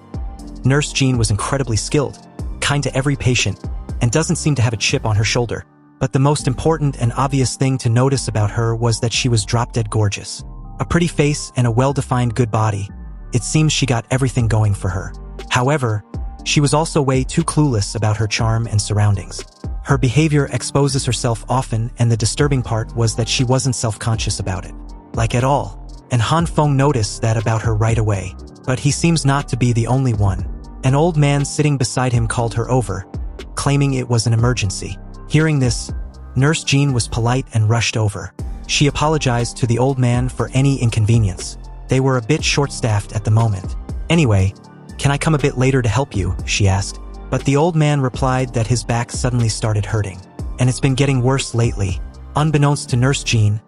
Nurse Zhan was incredibly skilled, kind to every patient, and doesn't seem to have a chip on her shoulder. But the most important and obvious thing to notice about her was that she was drop-dead gorgeous. A pretty face and a well-defined good body. It seems she got everything going for her. However, she was also way too clueless about her charm and surroundings. Her behavior exposes herself often, and the disturbing part was that she wasn't self-conscious about it. Like at all. And Han Feng noticed that about her right away. But he seems not to be the only one. An old man sitting beside him called her over, claiming it was an emergency. Hearing this, Nurse Zhan was polite and rushed over. She apologized to the old man for any inconvenience. They were a bit short-staffed at the moment. Anyway, can I come a bit later to help you? She asked. But the old man replied that his back suddenly started hurting. And it's been getting worse lately. Unbeknownst to Nurse Zhan,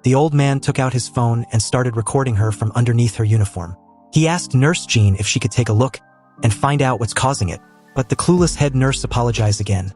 the old man took out his phone and started recording her from underneath her uniform. He asked Nurse Zhan if she could take a look and find out what's causing it. But the clueless head nurse apologized again,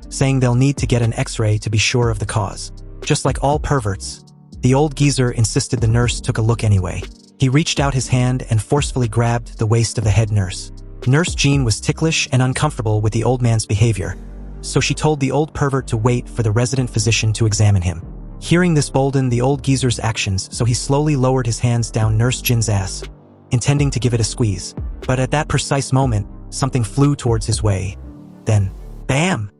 saying they'll need to get an X-ray to be sure of the cause. Just like all perverts, the old geezer insisted the nurse took a look anyway. He reached out his hand and forcefully grabbed the waist of the head nurse. Nurse Zhan was ticklish and uncomfortable with the old man's behavior, so she told the old pervert to wait for the resident physician to examine him. Hearing this boldened the old geezer's actions, so he slowly lowered his hands down Nurse Zhan's ass, intending to give it a squeeze. But at that precise moment, something flew towards his way. Then, bam!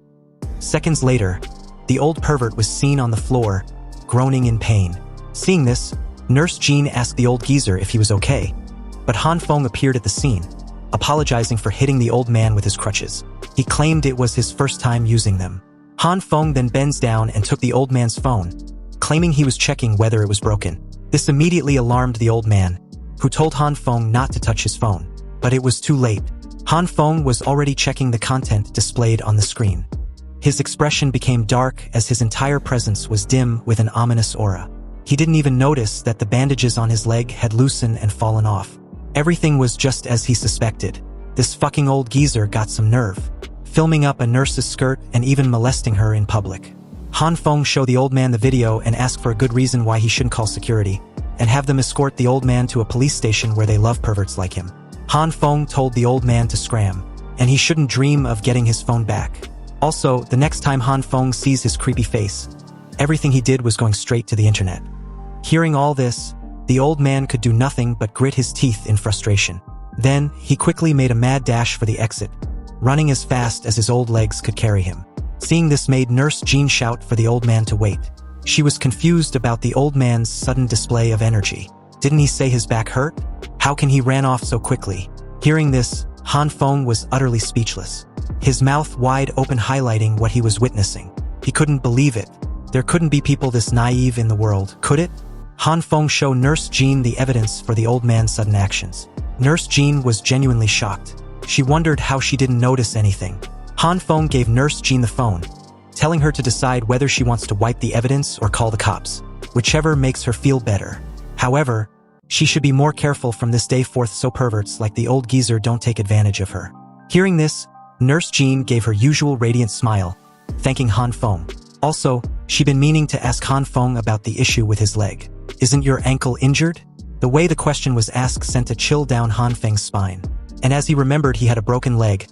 Seconds later, the old pervert was seen on the floor, groaning in pain. Seeing this, Nurse Zhan asked the old geezer if he was okay, but Han Feng appeared at the scene, apologizing for hitting the old man with his crutches. He claimed it was his first time using them. Han Feng then bends down and took the old man's phone, claiming he was checking whether it was broken. This immediately alarmed the old man, who told Han Feng not to touch his phone. But it was too late. Han Feng was already checking the content displayed on the screen. His expression became dark as his entire presence was dim with an ominous aura. He didn't even notice that the bandages on his leg had loosened and fallen off. Everything was just as he suspected. This fucking old geezer got some nerve, filming up a nurse's skirt and even molesting her in public. Han Feng showed the old man the video and asked for a good reason why he shouldn't call security, and have them escort the old man to a police station where they love perverts like him. Han Feng told the old man to scram, and he shouldn't dream of getting his phone back. Also, the next time Han Feng sees his creepy face, everything he did was going straight to the internet. Hearing all this, the old man could do nothing but grit his teeth in frustration. Then, he quickly made a mad dash for the exit, running as fast as his old legs could carry him. Seeing this made Nurse Zhan shout for the old man to wait. She was confused about the old man's sudden display of energy. Didn't he say his back hurt? How can he ran off so quickly? Hearing this, Han Feng was utterly speechless, his mouth wide open highlighting what he was witnessing. He couldn't believe it. There couldn't be people this naive in the world, could it? Han Feng showed Nurse Zhan the evidence for the old man's sudden actions. Nurse Zhan was genuinely shocked. She wondered how she didn't notice anything. Han Feng gave Nurse Zhan the phone, telling her to decide whether she wants to wipe the evidence or call the cops, whichever makes her feel better. However, she should be more careful from this day forth so perverts like the old geezer don't take advantage of her. Hearing this, Nurse Zhan gave her usual radiant smile, thanking Han Feng. Also, she'd been meaning to ask Han Feng about the issue with his leg. Isn't your ankle injured? The way the question was asked sent a chill down Han Feng's spine. And as he remembered he had a broken leg,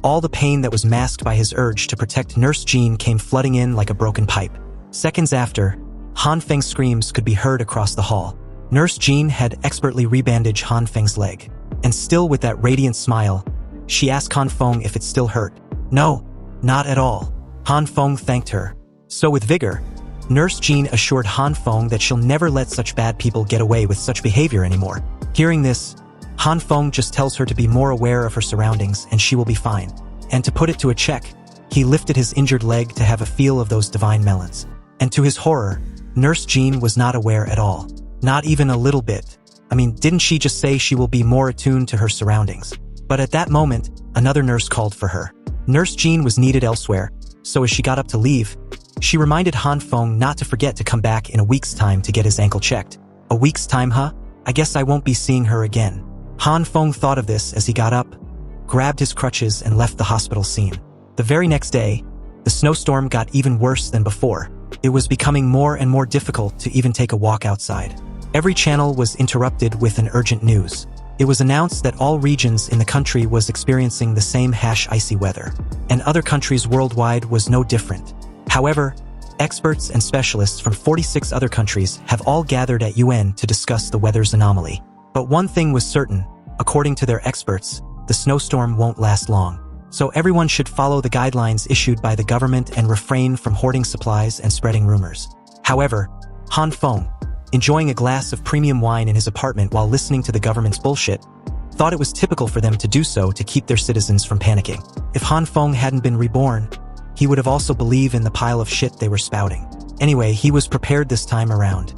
all the pain that was masked by his urge to protect Nurse Zhan came flooding in like a broken pipe. Seconds after, Han Feng's screams could be heard across the hall. Nurse Zhan had expertly rebandaged Han Feng's leg. And still with that radiant smile, she asked Han Feng if it still hurt. No, not at all. Han Feng thanked her. So with vigor, Nurse Zhan assured Han Feng that she'll never let such bad people get away with such behavior anymore. Hearing this, Han Feng just tells her to be more aware of her surroundings and she will be fine. And to put it to a check, he lifted his injured leg to have a feel of those divine melons. And to his horror, Nurse Zhan was not aware at all. Not even a little bit. I mean, didn't she just say she will be more attuned to her surroundings? But at that moment, another nurse called for her. Nurse Zhan was needed elsewhere, so as she got up to leave, she reminded Han Feng not to forget to come back in a week's time to get his ankle checked. A week's time, huh? I guess I won't be seeing her again. Han Feng thought of this as he got up, grabbed his crutches and left the hospital scene. The very next day, the snowstorm got even worse than before. It was becoming more and more difficult to even take a walk outside. Every channel was interrupted with an urgent news. It was announced that all regions in the country was experiencing the same icy weather, and other countries worldwide was no different. However, experts and specialists from 46 other countries have all gathered at UN to discuss the weather's anomaly. But one thing was certain, according to their experts, the snowstorm won't last long. So everyone should follow the guidelines issued by the government and refrain from hoarding supplies and spreading rumors. However, Han Feng, enjoying a glass of premium wine in his apartment while listening to the government's bullshit, thought it was typical for them to do so to keep their citizens from panicking. If Han Feng hadn't been reborn, he would have also believed in the pile of shit they were spouting. Anyway, he was prepared this time around.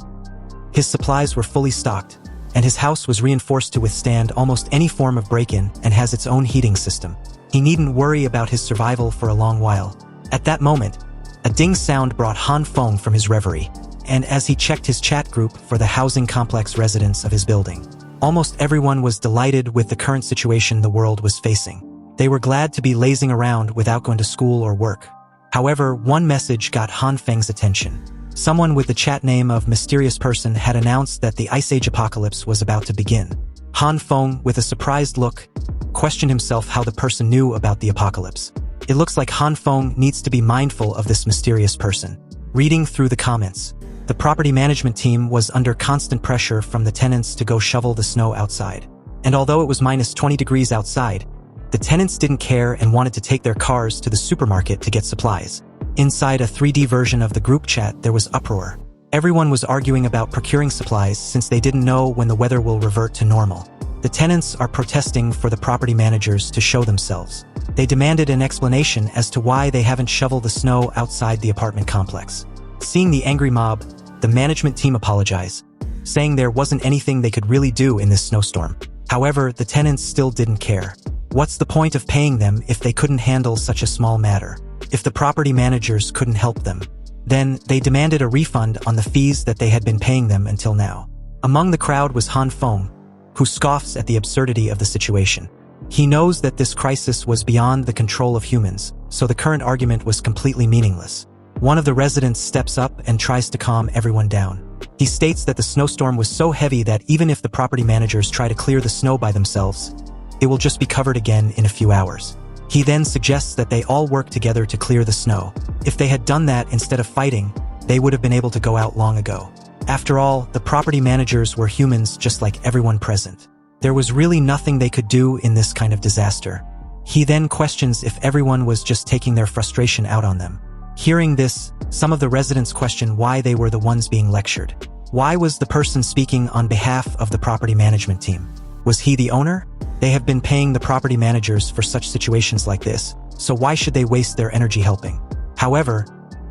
His supplies were fully stocked, and his house was reinforced to withstand almost any form of break-in and has its own heating system. He needn't worry about his survival for a long while. At that moment, a ding sound brought Han Feng from his reverie, and as he checked his chat group for the housing complex residents of his building, almost everyone was delighted with the current situation the world was facing. They were glad to be lazing around without going to school or work. However, one message got Han Feng's attention. Someone with the chat name of Mysterious Person had announced that the Ice Age apocalypse was about to begin. Han Feng, with a surprised look, questioned himself how the person knew about the apocalypse. It looks like Han Feng needs to be mindful of this mysterious person. Reading through the comments, the property management team was under constant pressure from the tenants to go shovel the snow outside. And although it was minus 20 degrees outside, the tenants didn't care and wanted to take their cars to the supermarket to get supplies. Inside a 3D version of the group chat, there was uproar. Everyone was arguing about procuring supplies since they didn't know when the weather will revert to normal. The tenants are protesting for the property managers to show themselves. They demanded an explanation as to why they haven't shoveled the snow outside the apartment complex. Seeing the angry mob, the management team apologized, saying there wasn't anything they could really do in this snowstorm. However, the tenants still didn't care. What's the point of paying them if they couldn't handle such a small matter? If the property managers couldn't help them, then they demanded a refund on the fees that they had been paying them until now. Among the crowd was Han Feng, who scoffs at the absurdity of the situation. He knows that this crisis was beyond the control of humans, so the current argument was completely meaningless. One of the residents steps up and tries to calm everyone down. He states that the snowstorm was so heavy that even if the property managers try to clear the snow by themselves, it will just be covered again in a few hours. He then suggests that they all work together to clear the snow. If they had done that instead of fighting, they would have been able to go out long ago. After all, the property managers were humans just like everyone present. There was really nothing they could do in this kind of disaster. He then questions if everyone was just taking their frustration out on them. Hearing this, some of the residents question why they were the ones being lectured. Why was the person speaking on behalf of the property management team? Was he the owner? They have been paying the property managers for such situations like this, so why should they waste their energy helping? However,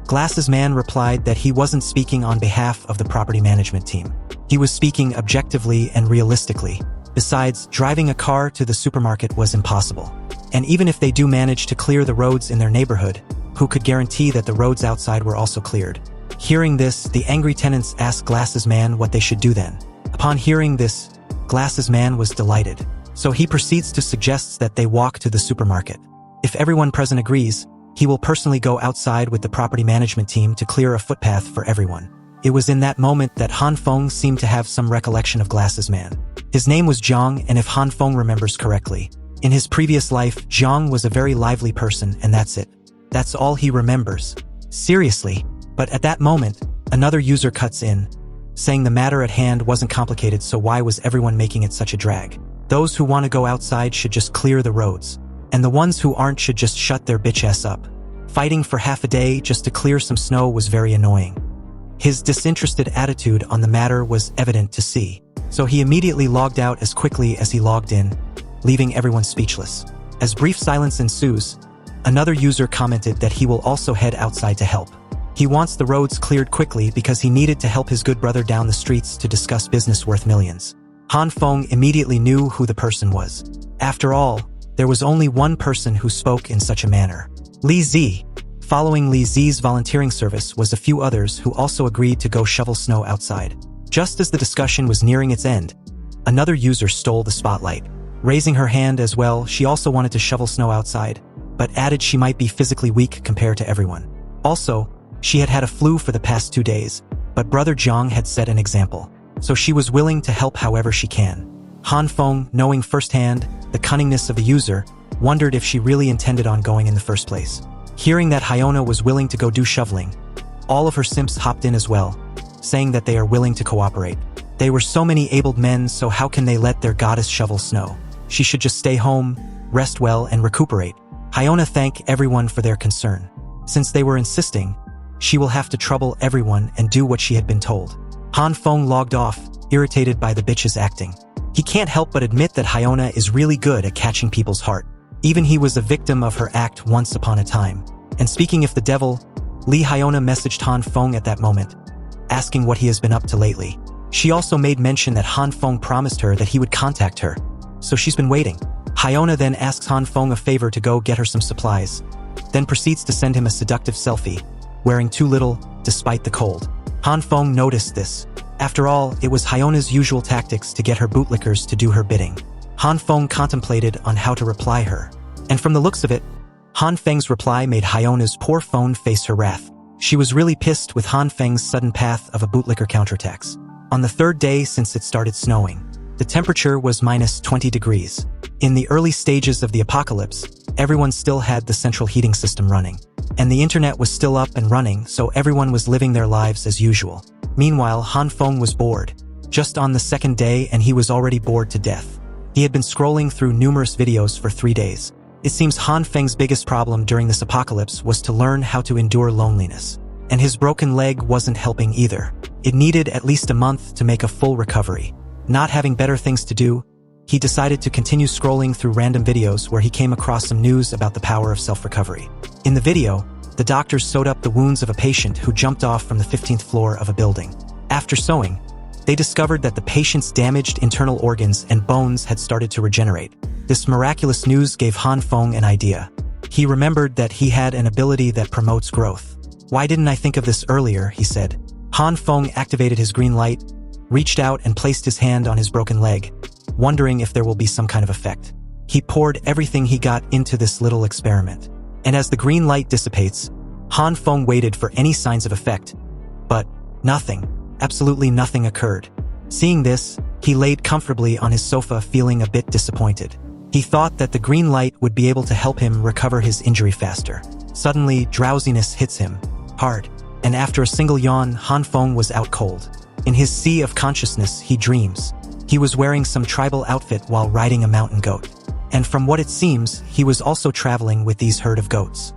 Glasses Man replied that he wasn't speaking on behalf of the property management team. He was speaking objectively and realistically. Besides, driving a car to the supermarket was impossible. And even if they do manage to clear the roads in their neighborhood, who could guarantee that the roads outside were also cleared? Hearing this, the angry tenants asked Glasses Man what they should do then. Upon hearing this, Glasses Man was delighted. So he proceeds to suggest that they walk to the supermarket. If everyone present agrees, he will personally go outside with the property management team to clear a footpath for everyone. It was in that moment that Han Feng seemed to have some recollection of Glasses Man. His name was Zhang, and if Han Feng remembers correctly, in his previous life, Zhang was a very lively person, and that's it. That's all he remembers. Seriously. But at that moment, another user cuts in, saying the matter at hand wasn't complicated, so why was everyone making it such a drag? Those who want to go outside should just clear the roads, and the ones who aren't should just shut their bitch ass up. Fighting for half a day just to clear some snow was very annoying. His disinterested attitude on the matter was evident to see, so he immediately logged out as quickly as he logged in, leaving everyone speechless. As brief silence ensues, another user commented that he will also head outside to help. He wants the roads cleared quickly because he needed to help his good brother down the streets to discuss business worth millions. Han Feng immediately knew who the person was. After all, there was only one person who spoke in such a manner. Li Zi. Following Li Zi's volunteering service was a few others who also agreed to go shovel snow outside. Just as the discussion was nearing its end, Another user stole the spotlight. Raising her hand as well, she also wanted to shovel snow outside, but added she might be physically weak compared to everyone. Also, she had had a flu for the past 2 days, but Brother Zhang had set an example, so she was willing to help however she can. Han Feng, knowing firsthand the cunningness of the user, wondered if she really intended on going in the first place. Hearing that Hyona was willing to go do shoveling, all of her simps hopped in as well, saying that they are willing to cooperate. They were so many abled men, so how can they let their goddess shovel snow? She should just stay home, rest well, and recuperate. Hyona thanked everyone for their concern. Since they were insisting, she will have to trouble everyone and do what she had been told. Han Feng logged off, irritated by the bitch's acting. He can't help but admit that Hyona is really good at catching people's heart. Even he was a victim of her act once upon a time. And speaking of the devil, Li Hyona messaged Han Feng at that moment, asking what he has been up to lately. She also made mention that Han Feng promised her that he would contact her, so she's been waiting. Hyona then asks Han Feng a favor to go get her some supplies, then proceeds to send him a seductive selfie, wearing too little, despite the cold. Han Feng noticed this. After all, it was Hyona's usual tactics to get her bootlickers to do her bidding. Han Feng contemplated on how to reply her, and from the looks of it, Han Feng's reply made Hyona's poor phone face her wrath. She was really pissed with Han Feng's sudden path of a bootlicker counterattacks. On the 3rd day since it started snowing, the temperature was -20 degrees. In the early stages of the apocalypse, everyone still had the central heating system running, and the internet was still up and running, so everyone was living their lives as usual. Meanwhile, Han Feng was bored. Just on the 2nd day, and he was already bored to death. He had been scrolling through numerous videos for 3 days. It seems Han Feng's biggest problem during this apocalypse was to learn how to endure loneliness. And his broken leg wasn't helping either. It needed at least a month to make a full recovery. Not having better things to do, he decided to continue scrolling through random videos where he came across some news about the power of self-recovery. In the video, the doctors sewed up the wounds of a patient who jumped off from the 15th floor of a building. After sewing, they discovered that the patient's damaged internal organs and bones had started to regenerate. This miraculous news gave Han Feng an idea. He remembered that he had an ability that promotes growth. "Why didn't I think of this earlier?" he said. Han Feng activated his green light, reached out and placed his hand on his broken leg, wondering if there will be some kind of effect. He poured everything he got into this little experiment. And as the green light dissipates, Han Feng waited for any signs of effect. But nothing, absolutely nothing occurred. Seeing this, he laid comfortably on his sofa feeling a bit disappointed. He thought that the green light would be able to help him recover his injury faster. Suddenly, drowsiness hits him hard, and after a single yawn, Han Feng was out cold. In his sea of consciousness, he dreams. He was wearing some tribal outfit while riding a mountain goat. And from what it seems, he was also traveling with these herd of goats.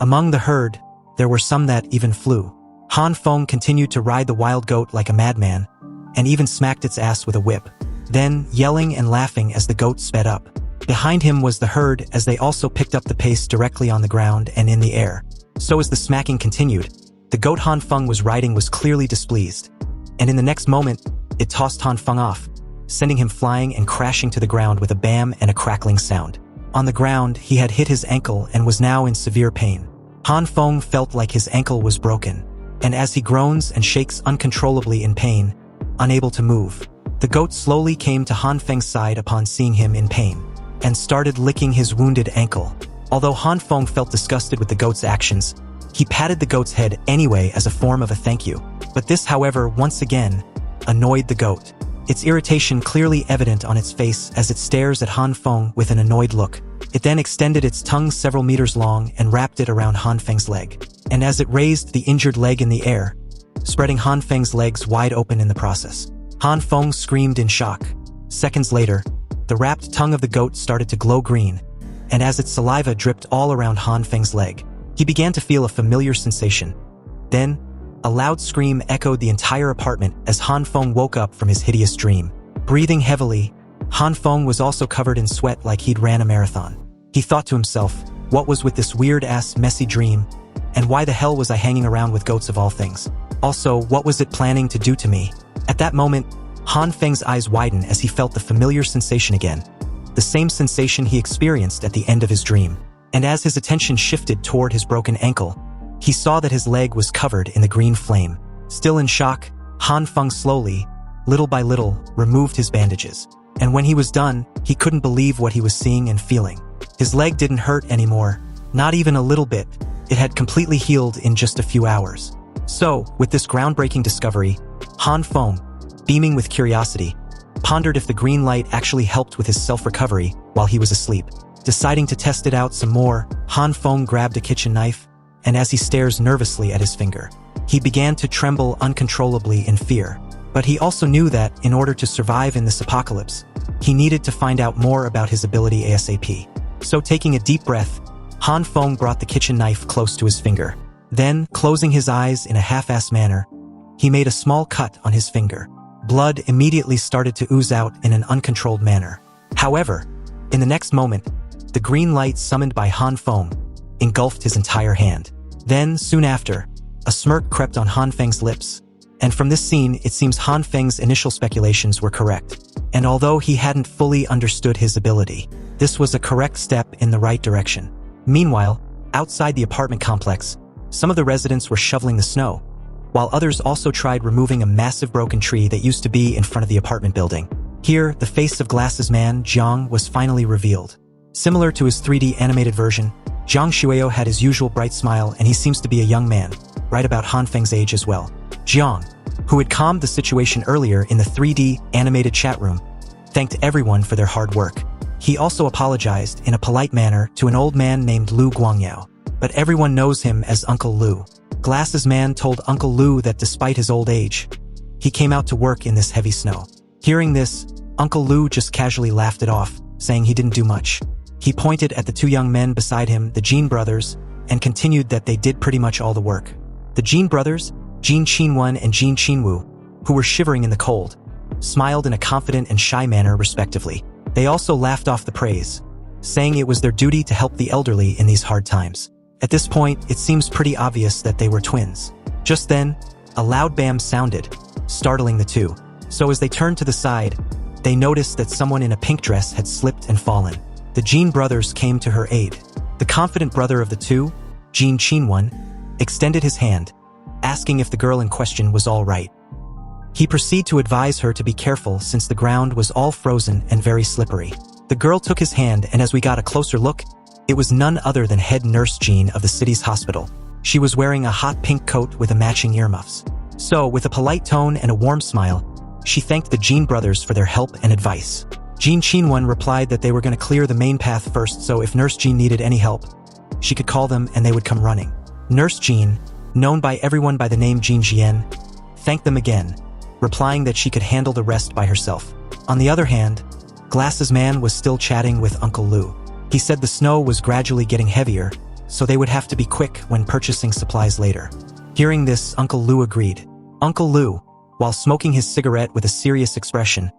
Among the herd, there were some that even flew. Han Feng continued to ride the wild goat like a madman, and even smacked its ass with a whip, then yelling and laughing as the goat sped up. Behind him was the herd as they also picked up the pace directly on the ground and in the air. So as the smacking continued, the goat Han Feng was riding was clearly displeased, and in the next moment, it tossed Han Feng off, sending him flying and crashing to the ground with a bam and a crackling sound. On the ground, he had hit his ankle and was now in severe pain. Han Feng felt like his ankle was broken, and as he groans and shakes uncontrollably in pain, unable to move, the goat slowly came to Han Feng's side upon seeing him in pain, and started licking his wounded ankle. Although Han Feng felt disgusted with the goat's actions, he patted the goat's head anyway as a form of a thank you. But this, however, once again, annoyed the goat. Its irritation clearly evident on its face as it stares at Han Feng with an annoyed look. It then extended its tongue several meters long and wrapped it around Han Feng's leg. And as it raised the injured leg in the air, spreading Han Feng's legs wide open in the process, Han Feng screamed in shock. Seconds later, the wrapped tongue of the goat started to glow green, and as its saliva dripped all around Han Feng's leg, he began to feel a familiar sensation. Then, a loud scream echoed the entire apartment as Han Feng woke up from his hideous dream. Breathing heavily, Han Feng was also covered in sweat like he'd ran a marathon. He thought to himself, what was with this weird-ass messy dream? And why the hell was I hanging around with goats of all things? Also, what was it planning to do to me? At that moment, Han Feng's eyes widened as he felt the familiar sensation again. The same sensation he experienced at the end of his dream. And as his attention shifted toward his broken ankle, he saw that his leg was covered in the green flame. Still in shock, Han Feng slowly, little by little, removed his bandages. And when he was done, he couldn't believe what he was seeing and feeling. His leg didn't hurt anymore, not even a little bit. It had completely healed in just a few hours. So, with this groundbreaking discovery, Han Feng, beaming with curiosity, pondered if the green light actually helped with his self-recovery while he was asleep. Deciding to test it out some more, Han Feng grabbed a kitchen knife, and as he stares nervously at his finger, he began to tremble uncontrollably in fear. But he also knew that, in order to survive in this apocalypse, he needed to find out more about his ability ASAP. So taking a deep breath, Han Feng brought the kitchen knife close to his finger. Then, closing his eyes in a half-assed manner, he made a small cut on his finger. Blood immediately started to ooze out in an uncontrolled manner. However, in the next moment, the green light summoned by Han Feng engulfed his entire hand. Then, soon after, a smirk crept on Han Feng's lips. And from this scene, it seems Han Feng's initial speculations were correct. And although he hadn't fully understood his ability, this was a correct step in the right direction. Meanwhile, outside the apartment complex, some of the residents were shoveling the snow, while others also tried removing a massive broken tree that used to be in front of the apartment building. Here, the face of Glasses Man, Zhang, was finally revealed. Similar to his 3D animated version, Zhang Shueo had his usual bright smile, and he seems to be a young man, right about Han Feng's age as well. Zhang, who had calmed the situation earlier in the 3D animated chat room, thanked everyone for their hard work. He also apologized in a polite manner to an old man named Lu Guangyao, but everyone knows him as Uncle Lu. Glasses Man told Uncle Lu that despite his old age, he came out to work in this heavy snow. Hearing this, Uncle Lu just casually laughed it off, saying he didn't do much. He pointed at the two young men beside him, the Zhan brothers, and continued that they did pretty much all the work. The Zhan brothers, Zhan Qinwen and Zhan Qinwu, who were shivering in the cold, smiled in a confident and shy manner respectively. They also laughed off the praise, saying it was their duty to help the elderly in these hard times. At this point, it seems pretty obvious that they were twins. Just then, a loud bam sounded, startling the two. So as they turned to the side, they noticed that someone in a pink dress had slipped and fallen. The Zhan brothers came to her aid. The confident brother of the two, Zhan Qinwen, extended his hand, asking if the girl in question was all right. He proceeded to advise her to be careful since the ground was all frozen and very slippery. The girl took his hand, and as we got a closer look, it was none other than head nurse Zhan of the city's hospital. She was wearing a hot pink coat with a matching earmuffs. So, with a polite tone and a warm smile, she thanked the Zhan brothers for their help and advice. Zhan Qinwen replied that they were going to clear the main path first, so if Nurse Zhan needed any help, she could call them and they would come running. Nurse Zhan, known by everyone by the name Zhan Jian, thanked them again, replying that she could handle the rest by herself. On the other hand, Glasses Man was still chatting with Uncle Lu. He said the snow was gradually getting heavier, so they would have to be quick when purchasing supplies later. Hearing this, Uncle Lu agreed. Uncle Lu, while smoking his cigarette with a serious expression,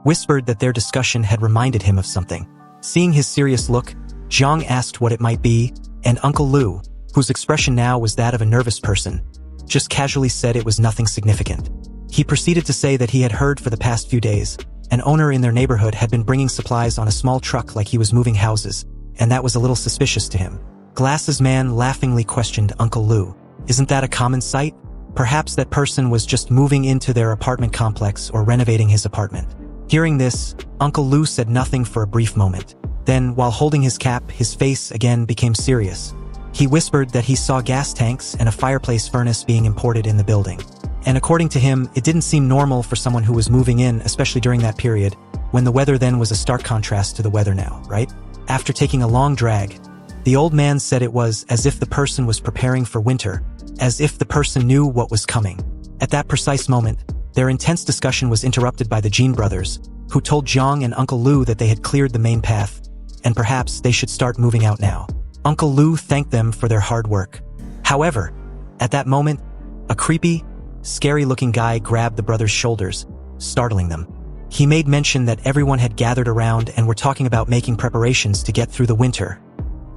whispered that their discussion had reminded him of something. Seeing his serious look, Zhang asked what it might be, and Uncle Lu, whose expression now was that of a nervous person, just casually said it was nothing significant. He proceeded to say that he had heard for the past few days, an owner in their neighborhood had been bringing supplies on a small truck like he was moving houses, and that was a little suspicious to him. Glasses Man laughingly questioned Uncle Lu. Isn't that a common sight? Perhaps that person was just moving into their apartment complex or renovating his apartment. Hearing this, Uncle Lu said nothing for a brief moment. Then, while holding his cap, his face again became serious. He whispered that he saw gas tanks and a fireplace furnace being imported in the building. And according to him, it didn't seem normal for someone who was moving in, especially during that period, when the weather then was a stark contrast to the weather now, right? After taking a long drag, the old man said it was as if the person was preparing for winter, as if the person knew what was coming. At that precise moment, their intense discussion was interrupted by the Zhan brothers, who told Zhang and Uncle Lu that they had cleared the main path, and perhaps they should start moving out now. Uncle Lu thanked them for their hard work. However, at that moment, a creepy, scary-looking guy grabbed the brothers' shoulders, startling them. He made mention that everyone had gathered around and were talking about making preparations to get through the winter.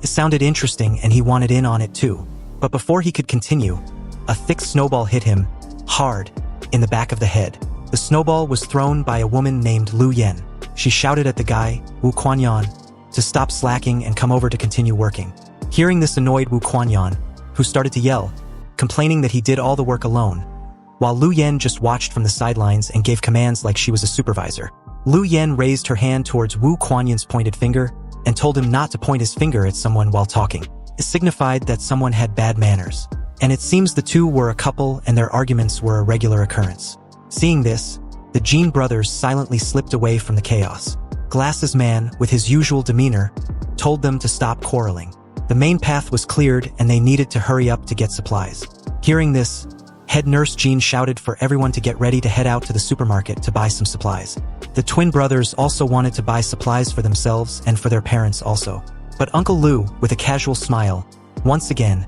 It sounded interesting and he wanted in on it too. But before he could continue, a thick snowball hit him, hard, in the back of the head. The snowball was thrown by a woman named Lu Yen. She shouted at the guy, Wu Kuanyan, to stop slacking and come over to continue working. Hearing this annoyed Wu Kuanyan, who started to yell, complaining that he did all the work alone, while Lu Yen just watched from the sidelines and gave commands like she was a supervisor. Lu Yen raised her hand towards Wu Kuanyan's pointed finger and told him not to point his finger at someone while talking. It signified that someone had bad manners. And it seems the two were a couple and their arguments were a regular occurrence. Seeing this, the Zhan brothers silently slipped away from the chaos. Glasses Man, with his usual demeanor, told them to stop quarreling. The main path was cleared and they needed to hurry up to get supplies. Hearing this, head nurse Zhan shouted for everyone to get ready to head out to the supermarket to buy some supplies. The twin brothers also wanted to buy supplies for themselves and for their parents also. But Uncle Lu, with a casual smile, once again,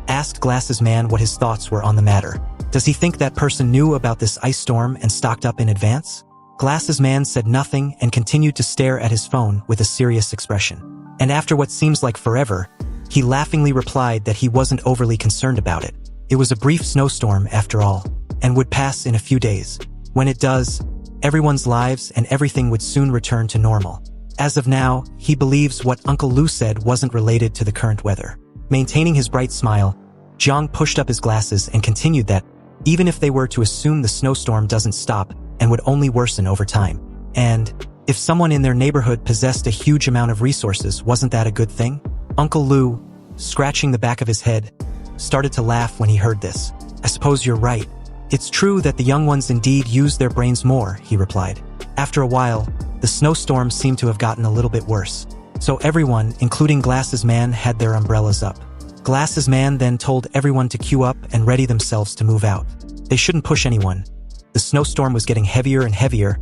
asked Glasses Man what his thoughts were on the matter. Does he think that person knew about this ice storm and stocked up in advance? Glasses Man said nothing and continued to stare at his phone with a serious expression. And after what seems like forever, he laughingly replied that he wasn't overly concerned about it. It was a brief snowstorm after all, and would pass in a few days. When it does, everyone's lives and everything would soon return to normal. As of now, he believes what Uncle Lu said wasn't related to the current weather. Maintaining his bright smile, Zhang pushed up his glasses and continued that, even if they were to assume the snowstorm doesn't stop and would only worsen over time, and if someone in their neighborhood possessed a huge amount of resources, wasn't that a good thing? Uncle Lu, scratching the back of his head, started to laugh when he heard this. I suppose you're right. It's true that the young ones indeed use their brains more, he replied. After a while, the snowstorm seemed to have gotten a little bit worse. So everyone, including Glasses Man, had their umbrellas up. Glasses Man then told everyone to queue up and ready themselves to move out. They shouldn't push anyone. The snowstorm was getting heavier and heavier,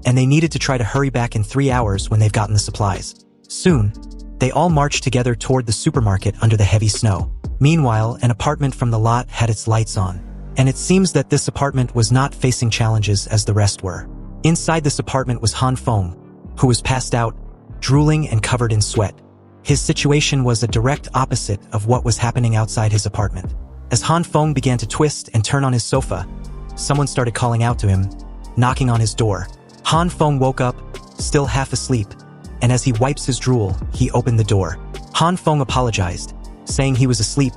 and they needed to try to hurry back in 3 hours when they've gotten the supplies. Soon, they all marched together toward the supermarket under the heavy snow. Meanwhile, an apartment from the lot had its lights on, and it seems that this apartment was not facing challenges as the rest were. Inside this apartment was Han Feng, who was passed out, drooling and covered in sweat. His situation was a direct opposite of what was happening outside his apartment. As Han Feng began to twist and turn on his sofa, someone started calling out to him, knocking on his door. Han Feng woke up, still half asleep, and as he wipes his drool, he opened the door. Han Feng apologized, saying he was asleep,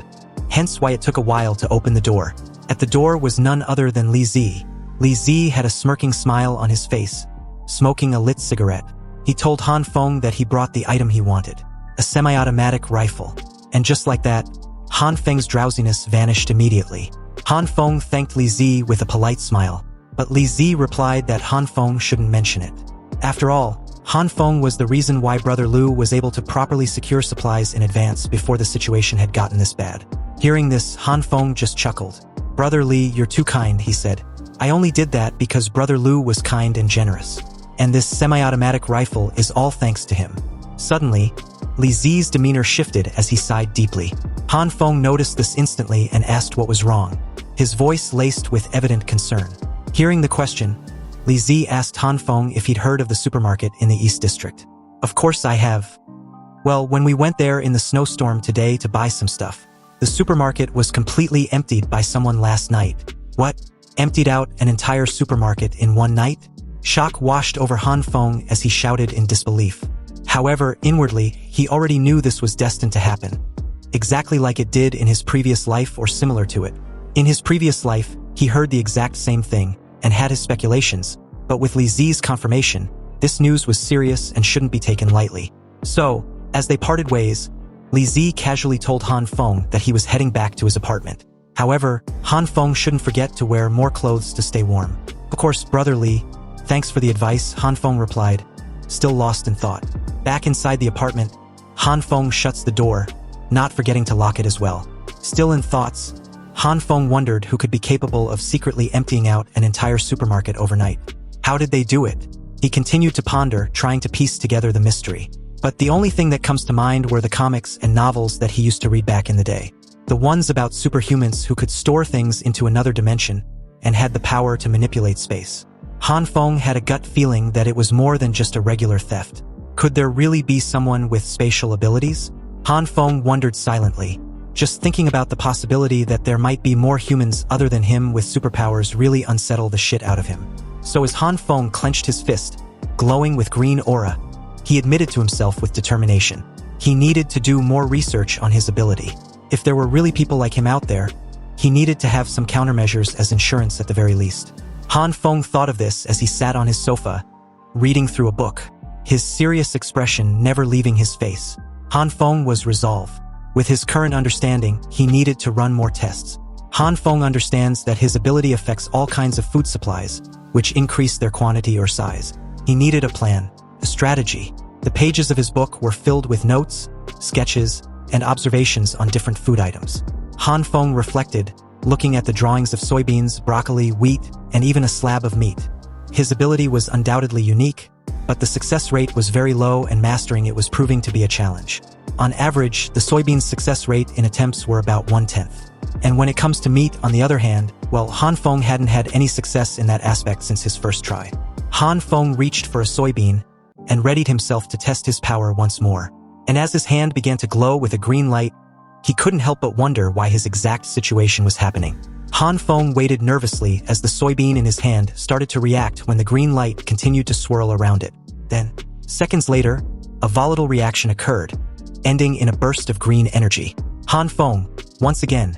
hence why it took a while to open the door. At the door was none other than Li Zi. Li Zi had a smirking smile on his face, smoking a lit cigarette. He told Han Feng that he brought the item he wanted, a semi-automatic rifle. And just like that, Han Feng's drowsiness vanished immediately. Han Feng thanked Li Zi with a polite smile, but Li Zi replied that Han Feng shouldn't mention it. After all, Han Feng was the reason why Brother Lu was able to properly secure supplies in advance before the situation had gotten this bad. Hearing this, Han Feng just chuckled. Brother Li, you're too kind, he said. I only did that because Brother Lu was kind and generous. And this semi-automatic rifle is all thanks to him. Suddenly, Li Zi's demeanor shifted as he sighed deeply. Han Feng noticed this instantly and asked what was wrong, his voice laced with evident concern. Hearing the question, Li Zi asked Han Feng if he'd heard of the supermarket in the East District. Of course I have. Well, when we went there in the snowstorm today to buy some stuff, the supermarket was completely emptied by someone last night. What? Emptied out an entire supermarket in one night? Shock washed over Han Feng as he shouted in disbelief. However, inwardly, he already knew this was destined to happen, exactly like it did in his previous life or similar to it. In his previous life, he heard the exact same thing and had his speculations, but with Li Zi's confirmation, this news was serious and shouldn't be taken lightly. So, as they parted ways, Li Zi casually told Han Feng that he was heading back to his apartment. However, Han Feng shouldn't forget to wear more clothes to stay warm. Of course, Brother Li, thanks for the advice, Han Feng replied, still lost in thought. Back inside the apartment, Han Feng shuts the door, not forgetting to lock it as well. Still in thoughts, Han Feng wondered who could be capable of secretly emptying out an entire supermarket overnight. How did they do it? He continued to ponder, trying to piece together the mystery. But the only thing that comes to mind were the comics and novels that he used to read back in the day. The ones about superhumans who could store things into another dimension and had the power to manipulate space. Han Feng had a gut feeling that it was more than just a regular theft. Could there really be someone with spatial abilities? Han Feng wondered silently. Just thinking about the possibility that there might be more humans other than him with superpowers really unsettled the shit out of him. So as Han Feng clenched his fist, glowing with green aura, he admitted to himself with determination. He needed to do more research on his ability. If there were really people like him out there, He needed to have some countermeasures as insurance at the very least. Han Feng thought of this as he sat on his sofa, reading through a book, his serious expression never leaving his face. Han Feng was resolved. With his current understanding, he needed to run more tests. Han Feng understands that his ability affects all kinds of food supplies, which increase their quantity or size. He needed a plan, a strategy. The pages of his book were filled with notes, sketches, and observations on different food items. Han Feng reflected, looking at the drawings of soybeans, broccoli, wheat, and even a slab of meat. His ability was undoubtedly unique, but the success rate was very low and mastering it was proving to be a challenge. On average, the soybeans' success rate in attempts were about 1/10. And when it comes to meat, on the other hand, well, Han Feng hadn't had any success in that aspect since his first try. Han Feng reached for a soybean and readied himself to test his power once more. And as his hand began to glow with a green light, he couldn't help but wonder why his exact situation was happening. Han Feng waited nervously as the soybean in his hand started to react when the green light continued to swirl around it. Then, seconds later, a volatile reaction occurred, ending in a burst of green energy. Han Feng, once again,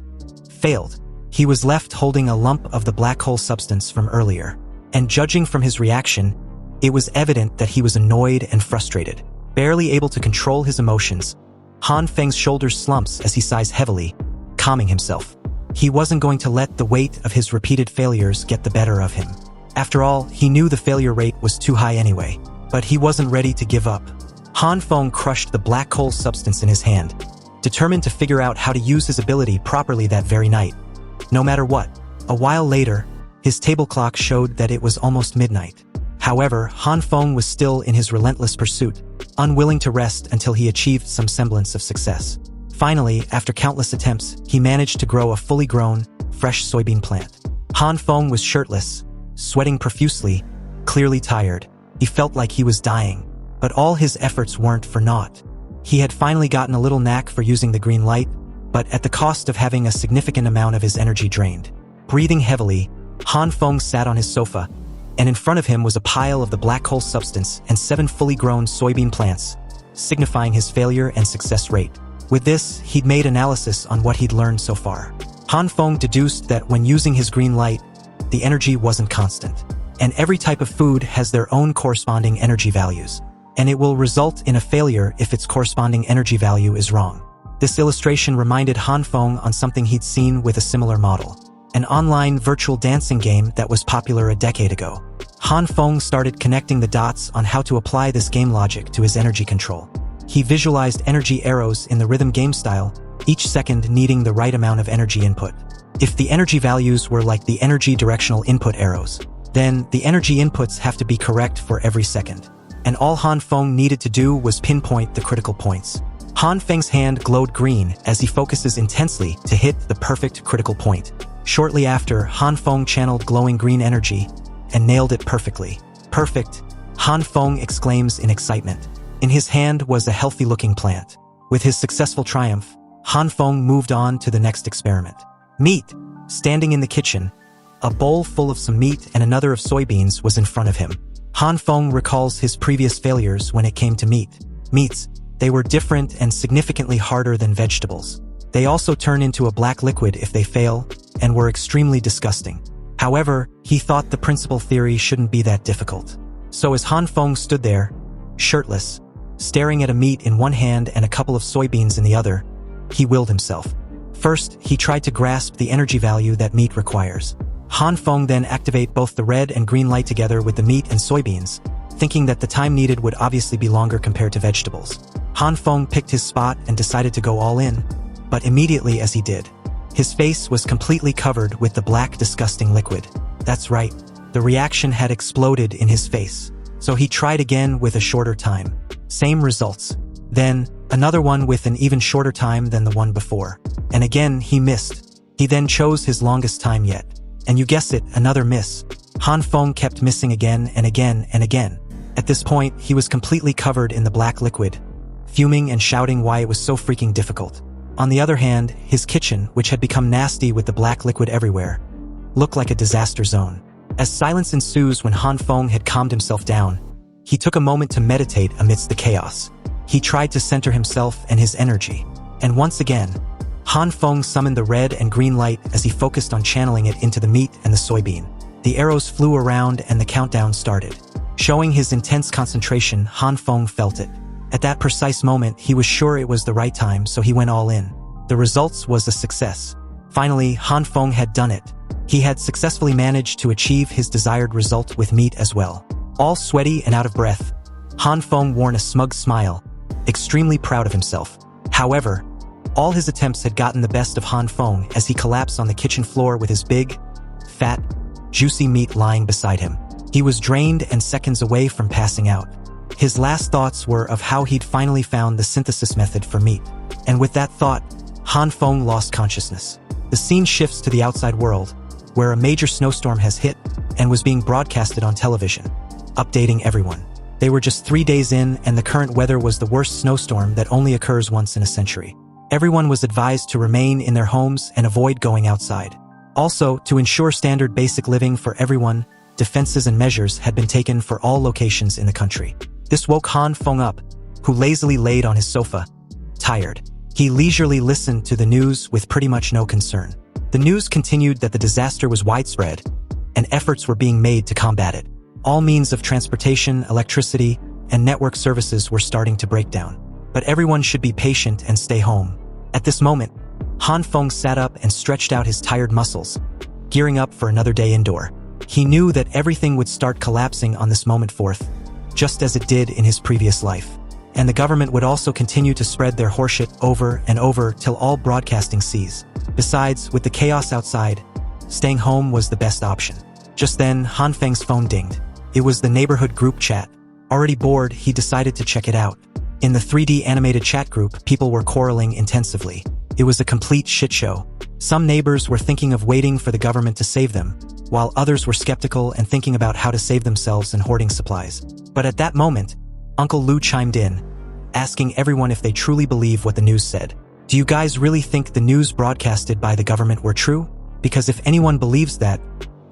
failed. He was left holding a lump of the black hole substance from earlier. And judging from his reaction, it was evident that he was annoyed and frustrated. Barely able to control his emotions, Han Feng's shoulders slumps as he sighs heavily, calming himself. He wasn't going to let the weight of his repeated failures get the better of him. After all, he knew the failure rate was too high anyway, but he wasn't ready to give up. Han Feng crushed the black hole substance in his hand, determined to figure out how to use his ability properly that very night. No matter what. A while later, his table clock showed that it was almost midnight. However, Han Feng was still in his relentless pursuit, unwilling to rest until he achieved some semblance of success. Finally, after countless attempts, he managed to grow a fully grown, fresh soybean plant. Han Feng was shirtless, sweating profusely, clearly tired. He felt like he was dying. But all his efforts weren't for naught. He had finally gotten a little knack for using the green light, but at the cost of having a significant amount of his energy drained. Breathing heavily, Han Feng sat on his sofa, and in front of him was a pile of the black hole substance and 7 fully grown soybean plants, signifying his failure and success rate. With this, he'd made analysis on what he'd learned so far. Han Feng deduced that when using his green light, the energy wasn't constant. And every type of food has their own corresponding energy values. And it will result in a failure if its corresponding energy value is wrong. This illustration reminded Han Feng on something he'd seen with a similar model. An online virtual dancing game that was popular a decade ago. Han Feng started connecting the dots on how to apply this game logic to his energy control. He visualized energy arrows in the rhythm game style, each second needing the right amount of energy input. If the energy values were like the energy directional input arrows, then the energy inputs have to be correct for every second. And all Han Feng needed to do was pinpoint the critical points. Han Feng's hand glowed green as he focuses intensely to hit the perfect critical point. Shortly after, Han Feng channeled glowing green energy and nailed it perfectly. Perfect, Han Feng exclaims in excitement. In his hand was a healthy-looking plant. With his successful triumph, Han Feng moved on to the next experiment. Meat. Standing in the kitchen, a bowl full of some meat and another of soybeans was in front of him. Han Feng recalls his previous failures when it came to meat. Meats, they were different and significantly harder than vegetables. They also turn into a black liquid if they fail, and were extremely disgusting. However, he thought the principal theory shouldn't be that difficult. So as Han Feng stood there, shirtless, staring at a meat in one hand and a couple of soybeans in the other, he willed himself. First, he tried to grasp the energy value that meat requires. Han Feng then activate both the red and green light together with the meat and soybeans, thinking that the time needed would obviously be longer compared to vegetables. Han Feng picked his spot and decided to go all in, but immediately as he did, his face was completely covered with the black, disgusting liquid. That's right, the reaction had exploded in his face. So he tried again with a shorter time. Same results. Then, another one with an even shorter time than the one before. And again, he missed. He then chose his longest time yet. And you guessed it, another miss. Han Feng kept missing again and again and again. At this point, he was completely covered in the black liquid, fuming and shouting why it was so freaking difficult. On the other hand, his kitchen, which had become nasty with the black liquid everywhere, looked like a disaster zone. As silence ensues when Han Feng had calmed himself down, he took a moment to meditate amidst the chaos. He tried to center himself and his energy. And once again, Han Feng summoned the red and green light as he focused on channeling it into the meat and the soybean. The arrows flew around and the countdown started. Showing his intense concentration, Han Feng felt it. At that precise moment, he was sure it was the right time, so he went all in. The results was a success. Finally, Han Feng had done it. He had successfully managed to achieve his desired result with meat as well. All sweaty and out of breath, Han Feng wore a smug smile, extremely proud of himself. However, all his attempts had gotten the best of Han Feng as he collapsed on the kitchen floor with his big, fat, juicy meat lying beside him. He was drained and seconds away from passing out. His last thoughts were of how he'd finally found the synthesis method for meat. And with that thought, Han Feng lost consciousness. The scene shifts to the outside world, where a major snowstorm has hit and was being broadcasted on television, updating everyone. They were just 3 days in, and the current weather was the worst snowstorm that only occurs once in a century. Everyone was advised to remain in their homes and avoid going outside. Also, to ensure standard basic living for everyone, defenses and measures had been taken for all locations in the country. This woke Han Feng up, who lazily laid on his sofa, tired. He leisurely listened to the news with pretty much no concern. The news continued that the disaster was widespread, and efforts were being made to combat it. All means of transportation, electricity, and network services were starting to break down. But everyone should be patient and stay home. At this moment, Han Feng sat up and stretched out his tired muscles, gearing up for another day indoor. He knew that everything would start collapsing on this moment forth, just as it did in his previous life. And the government would also continue to spread their horseshit over and over till all broadcasting ceased. Besides, with the chaos outside, staying home was the best option. Just then, Han Feng's phone dinged. It was the neighborhood group chat. Already bored, he decided to check it out. In the 3D animated chat group, people were quarreling intensively. It was a complete shit show. Some neighbors were thinking of waiting for the government to save them, while others were skeptical and thinking about how to save themselves and hoarding supplies. But at that moment, Uncle Lu chimed in, asking everyone if they truly believe what the news said. Do you guys really think the news broadcasted by the government were true? Because if anyone believes that,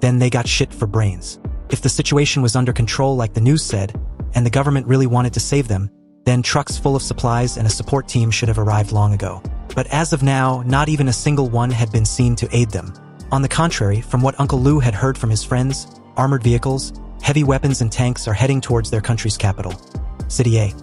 then they got shit for brains. If the situation was under control like the news said, and the government really wanted to save them, then trucks full of supplies and a support team should have arrived long ago. But as of now, not even a single one had been seen to aid them. On the contrary, from what Uncle Lu had heard from his friends, armored vehicles, heavy weapons and tanks are heading towards their country's capital, City A.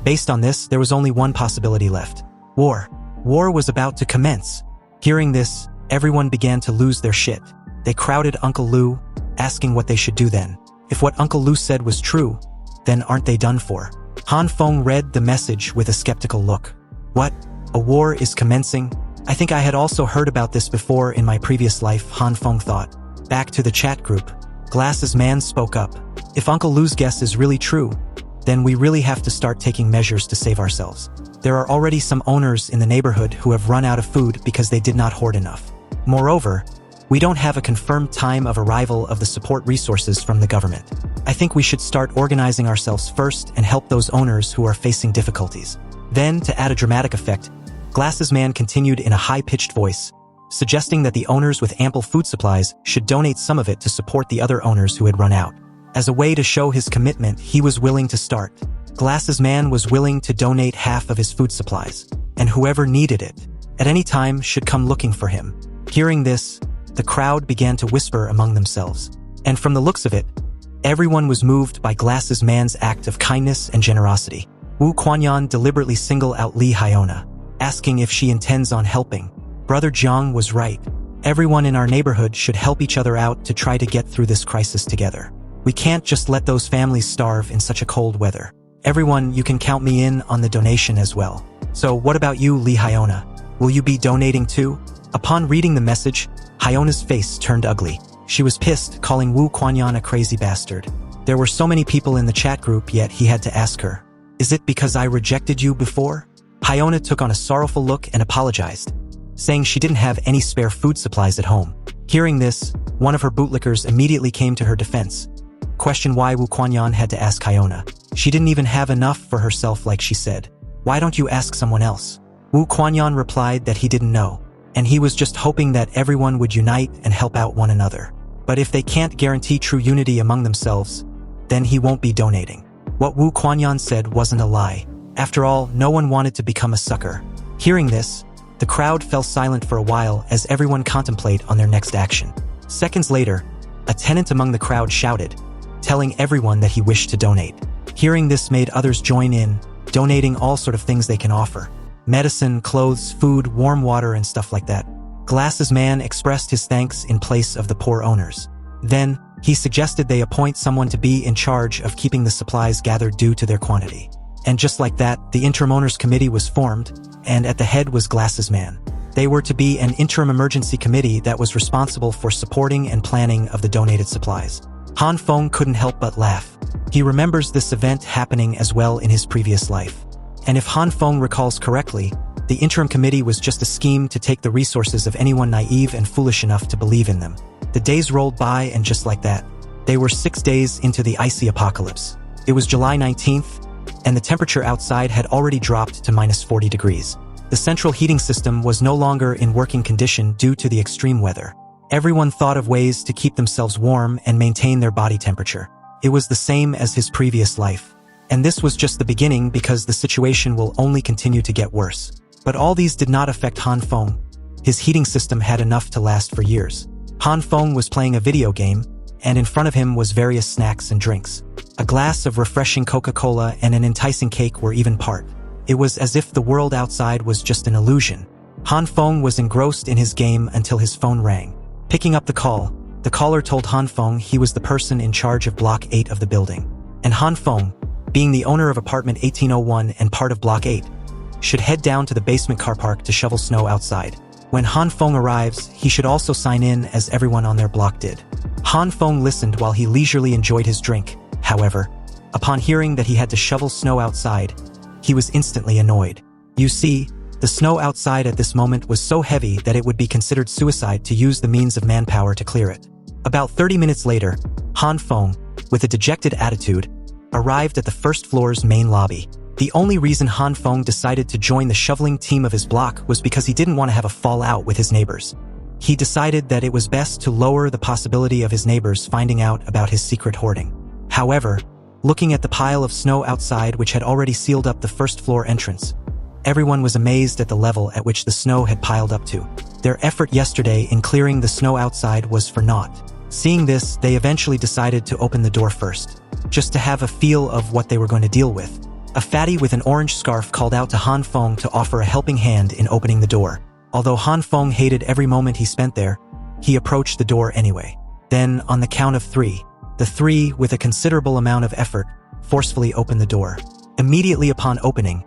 Based on this, there was only one possibility left. War. War was about to commence. Hearing this, everyone began to lose their shit. They crowded Uncle Lu, asking what they should do then. If what Uncle Lu said was true, then aren't they done for? Han Feng read the message with a skeptical look. What? A war is commencing? I think I had also heard about this before in my previous life, Han Feng thought. Back to the chat group. Glasses Man spoke up. If Uncle Lu's guess is really true, then we really have to start taking measures to save ourselves. There are already some owners in the neighborhood who have run out of food because they did not hoard enough. Moreover, we don't have a confirmed time of arrival of the support resources from the government. I think we should start organizing ourselves first and help those owners who are facing difficulties. Then, to add a dramatic effect, Glasses Man continued in a high-pitched voice, suggesting that the owners with ample food supplies should donate some of it to support the other owners who had run out. As a way to show his commitment, he was willing to start. Glasses Man was willing to donate half of his food supplies, and whoever needed it, at any time, should come looking for him. Hearing this, the crowd began to whisper among themselves. And from the looks of it, everyone was moved by Glasses Man's act of kindness and generosity. Wu Kuanyan deliberately singled out Li Hyona, asking if she intends on helping. Brother Jiang was right. Everyone in our neighborhood should help each other out to try to get through this crisis together. We can't just let those families starve in such a cold weather. Everyone, you can count me in on the donation as well. So what about you, Li Hyona? Will you be donating too? Upon reading the message, Hyona's face turned ugly. She was pissed, calling Wu Kuanyan a crazy bastard. There were so many people in the chat group, yet he had to ask her, "Is it because I rejected you before?" Hyona took on a sorrowful look and apologized, saying she didn't have any spare food supplies at home. Hearing this, one of her bootlickers immediately came to her defense, questioned why Wu Kuanyan had to ask Hyona. She didn't even have enough for herself like she said. Why don't you ask someone else? Wu Kuanyan replied that he didn't know, and he was just hoping that everyone would unite and help out one another. But if they can't guarantee true unity among themselves, then he won't be donating. What Wu Kuanyan said wasn't a lie. After all, no one wanted to become a sucker. Hearing this, The crowd fell silent for a while as everyone contemplated on their next action. Seconds later, a tenant among the crowd shouted, telling everyone that he wished to donate. Hearing this made others join in, donating all sort of things they can offer. Medicine, clothes, food, warm water, and stuff like that. Glasses Man expressed his thanks in place of the poor owners. Then, he suggested they appoint someone to be in charge of keeping the supplies gathered due to their quantity. And just like that, the interim owners committee was formed, and at the head was Glasses Man. They were to be an interim emergency committee that was responsible for supporting and planning of the donated supplies. Han Feng couldn't help but laugh. He remembers this event happening as well in his previous life. And if Han Feng recalls correctly, the interim committee was just a scheme to take the resources of anyone naive and foolish enough to believe in them. The days rolled by, and just like that, they were 6 days into the icy apocalypse. It was July 19th, and the temperature outside had already dropped to -40 degrees. The central heating system was no longer in working condition due to the extreme weather. Everyone thought of ways to keep themselves warm and maintain their body temperature. It was the same as his previous life. And this was just the beginning because the situation will only continue to get worse. But all these did not affect Han Feng. His heating system had enough to last for years. Han Feng was playing a video game, and in front of him was various snacks and drinks. A glass of refreshing Coca-Cola and an enticing cake were even part. It was as if the world outside was just an illusion. Han Feng was engrossed in his game until his phone rang. Picking up the call, the caller told Han Feng he was the person in charge of Block 8 of the building. And Han Feng, being the owner of apartment 1801 and part of Block 8, should head down to the basement car park to shovel snow outside. When Han Feng arrives, he should also sign in as everyone on their block did. Han Feng listened while he leisurely enjoyed his drink. However, upon hearing that he had to shovel snow outside, he was instantly annoyed. You see, the snow outside at this moment was so heavy that it would be considered suicide to use the means of manpower to clear it. About 30 minutes later, Han Feng, with a dejected attitude, arrived at the first floor's main lobby. The only reason Han Feng decided to join the shoveling team of his block was because he didn't want to have a fallout with his neighbors. He decided that it was best to lower the possibility of his neighbors finding out about his secret hoarding. However, looking at the pile of snow outside which had already sealed up the first floor entrance, everyone was amazed at the level at which the snow had piled up to. Their effort yesterday in clearing the snow outside was for naught. Seeing this, they eventually decided to open the door first, just to have a feel of what they were going to deal with. A fatty with an orange scarf called out to Han Feng to offer a helping hand in opening the door. Although Han Feng hated every moment he spent there, he approached the door anyway. Then, on the count of 3, the 3, with a considerable amount of effort, forcefully opened the door. Immediately upon opening,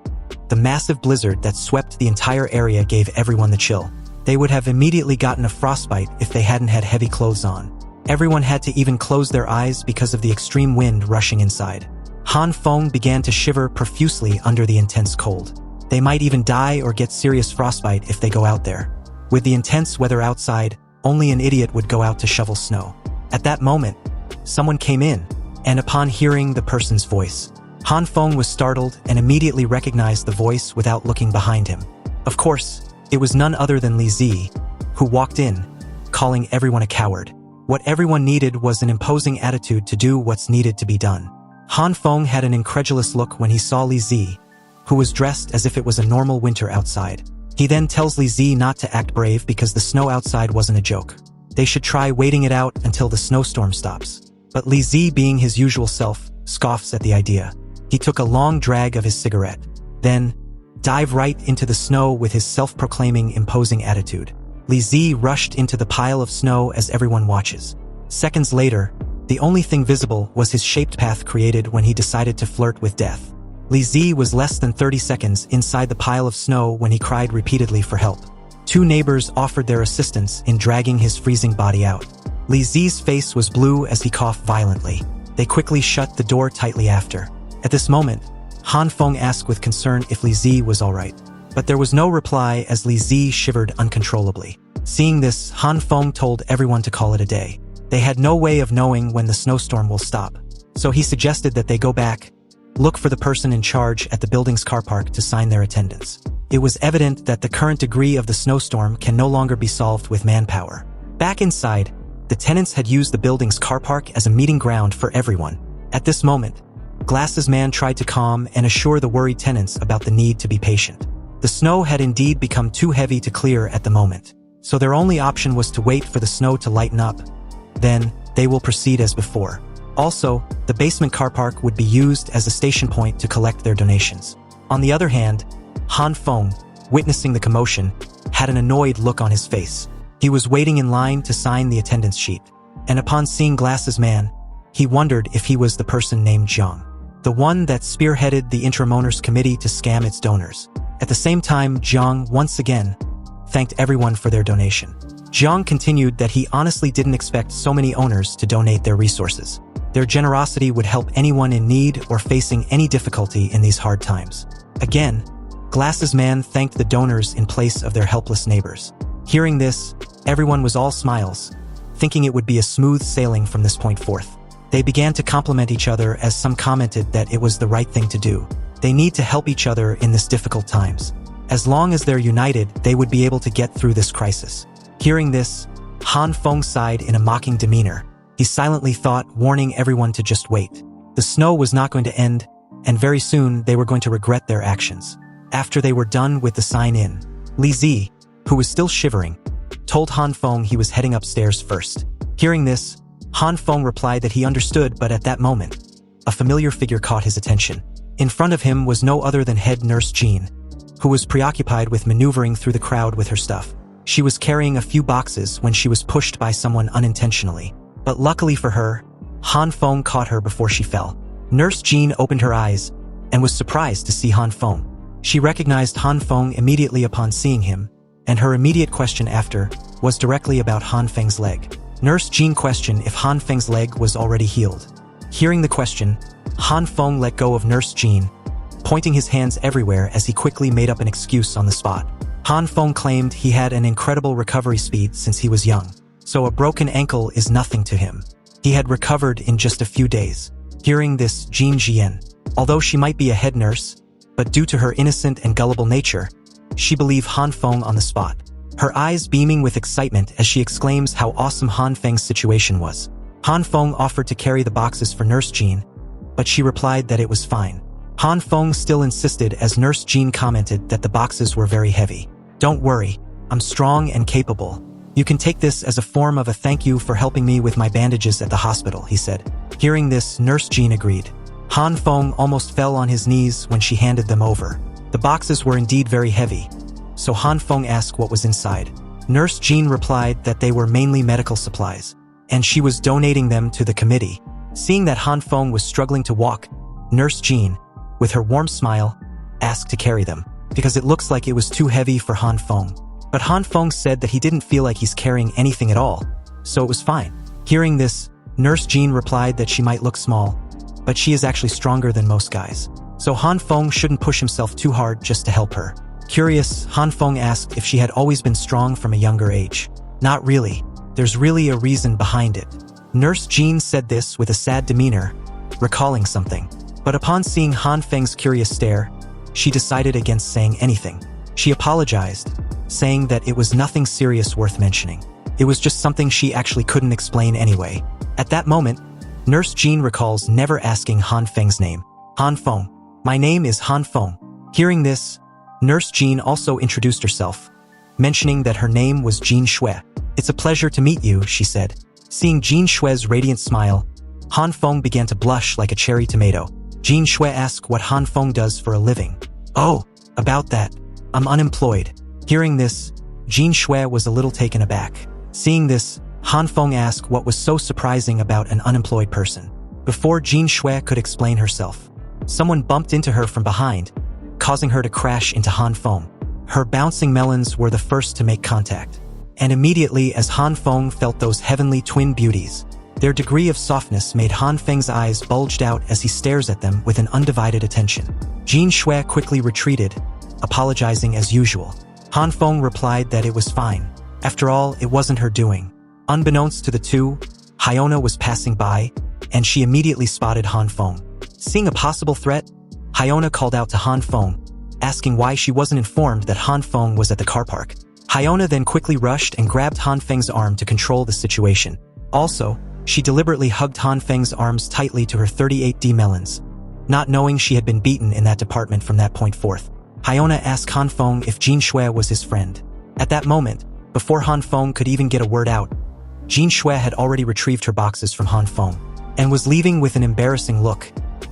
the massive blizzard that swept the entire area gave everyone the chill. They would have immediately gotten a frostbite if they hadn't had heavy clothes on. Everyone had to even close their eyes because of the extreme wind rushing inside. Han Feng began to shiver profusely under the intense cold. They might even die or get serious frostbite if they go out there. With the intense weather outside, only an idiot would go out to shovel snow. At that moment, someone came in, and upon hearing the person's voice, Han Feng was startled and immediately recognized the voice without looking behind him. Of course, it was none other than Li Zi, who walked in, calling everyone a coward. What everyone needed was an imposing attitude to do what's needed to be done. Han Feng had an incredulous look when he saw Li Zi, who was dressed as if it was a normal winter outside. He then tells Li Zi not to act brave because the snow outside wasn't a joke. They should try waiting it out until the snowstorm stops. But Li Zi, being his usual self, scoffs at the idea. He took a long drag of his cigarette, then dived right into the snow with his self-proclaiming imposing attitude. Li Zi rushed into the pile of snow as everyone watches. Seconds later, the only thing visible was his shaped path created when he decided to flirt with death. Li Zi was less than 30 seconds inside the pile of snow when he cried repeatedly for help. 2 neighbors offered their assistance in dragging his freezing body out. Li Zi's face was blue as he coughed violently. They quickly shut the door tightly after. At this moment, Han Feng asked with concern if Li Zi was alright. But there was no reply as Li Zi shivered uncontrollably. Seeing this, Han Feng told everyone to call it a day. They had no way of knowing when the snowstorm will stop. So he suggested that they go back, look for the person in charge at the building's car park to sign their attendance. It was evident that the current degree of the snowstorm can no longer be solved with manpower. Back inside, the tenants had used the building's car park as a meeting ground for everyone. At this moment, Glasses Man tried to calm and assure the worried tenants about the need to be patient. The snow had indeed become too heavy to clear at the moment, so their only option was to wait for the snow to lighten up. Then, they will proceed as before. Also, the basement car park would be used as a station point to collect their donations. On the other hand, Han Feng, witnessing the commotion, had an annoyed look on his face. He was waiting in line to sign the attendance sheet, and upon seeing Glasses Man, he wondered if he was the person named Zhang, the one that spearheaded the interim owners committee to scam its donors. At the same time, Zhang once again thanked everyone for their donation. Zhang continued that he honestly didn't expect so many owners to donate their resources. Their generosity would help anyone in need or facing any difficulty in these hard times. Again, Glasses Man thanked the donors in place of their helpless neighbors. Hearing this, everyone was all smiles, thinking it would be a smooth sailing from this point forth. They began to compliment each other as some commented that it was the right thing to do. They need to help each other in this difficult times. As long as they're united, they would be able to get through this crisis. Hearing this, Han Feng sighed in a mocking demeanor. He silently thought, warning everyone to just wait. The snow was not going to end, and very soon they were going to regret their actions. After they were done with the sign-in, Li Zi, who was still shivering, told Han Feng he was heading upstairs first. Hearing this, Han Feng replied that he understood, but at that moment, a familiar figure caught his attention. In front of him was no other than head nurse Zhan, who was preoccupied with maneuvering through the crowd with her stuff. She was carrying a few boxes when she was pushed by someone unintentionally. But luckily for her, Han Feng caught her before she fell. Nurse Zhan opened her eyes and was surprised to see Han Feng. She recognized Han Feng immediately upon seeing him, and her immediate question after was directly about Han Feng's leg. Nurse Zhan questioned if Han Feng's leg was already healed. Hearing the question, Han Feng let go of Nurse Zhan, pointing his hands everywhere as he quickly made up an excuse on the spot. Han Feng claimed he had an incredible recovery speed since he was young, so a broken ankle is nothing to him. He had recovered in just a few days. Hearing this, Zhan Jian, although she might be a head nurse, but due to her innocent and gullible nature, she believed Han Feng on the spot, her eyes beaming with excitement as she exclaims how awesome Han Feng's situation was. Han Feng offered to carry the boxes for Nurse Zhan, but she replied that it was fine. Han Feng still insisted as Nurse Zhan commented that the boxes were very heavy. "Don't worry, I'm strong and capable. You can take this as a form of a thank you for helping me with my bandages at the hospital," he said. Hearing this, Nurse Zhan agreed. Han Feng almost fell on his knees when she handed them over. The boxes were indeed very heavy, so Han Feng asked what was inside. Nurse Zhan replied that they were mainly medical supplies, and she was donating them to the committee. Seeing that Han Feng was struggling to walk, Nurse Zhan, with her warm smile, asked to carry them, because it looks like it was too heavy for Han Feng. But Han Feng said that he didn't feel like he's carrying anything at all, so it was fine. Hearing this, Nurse Zhan replied that she might look small, but she is actually stronger than most guys. So Han Feng shouldn't push himself too hard just to help her. Curious, Han Feng asked if she had always been strong from a younger age. Not really. There's really a reason behind it. Nurse Zhan said this with a sad demeanor, recalling something. But upon seeing Han Feng's curious stare, she decided against saying anything. She apologized, saying that it was nothing serious worth mentioning. It was just something she actually couldn't explain anyway. At that moment, Nurse Zhan recalls never asking Han Feng's name. "Han Feng. My name is Han Feng." Hearing this, Nurse Zhan also introduced herself, mentioning that her name was Zhan Shui. "It's a pleasure to meet you," she said. Seeing Zhan Shui's radiant smile, Han Feng began to blush like a cherry tomato. Zhan Shui asked what Han Feng does for a living. "Oh, about that. I'm unemployed." Hearing this, Zhan Shui was a little taken aback. Seeing this, Han Feng asked what was so surprising about an unemployed person. Before Zhan Shui could explain herself, someone bumped into her from behind, causing her to crash into Han Feng. Her bouncing melons were the first to make contact, and immediately as Han Feng felt those heavenly twin beauties, their degree of softness made Han Feng's eyes bulged out as he stares at them with an undivided attention. Zhan Shui quickly retreated, apologizing as usual. Han Feng replied that it was fine. After all, it wasn't her doing. Unbeknownst to the two, Hyona was passing by, and she immediately spotted Han Feng. Seeing a possible threat, Hyona called out to Han Feng, asking why she wasn't informed that Han Feng was at the car park. Hyona then quickly rushed and grabbed Han Feng's arm to control the situation. Also, she deliberately hugged Han Feng's arms tightly to her 38D melons, not knowing she had been beaten in that department from that point forth. Hyona asked Han Feng if Jin Shui was his friend. At that moment, before Han Feng could even get a word out, Jin Shui had already retrieved her boxes from Han Feng and was leaving with an embarrassing look,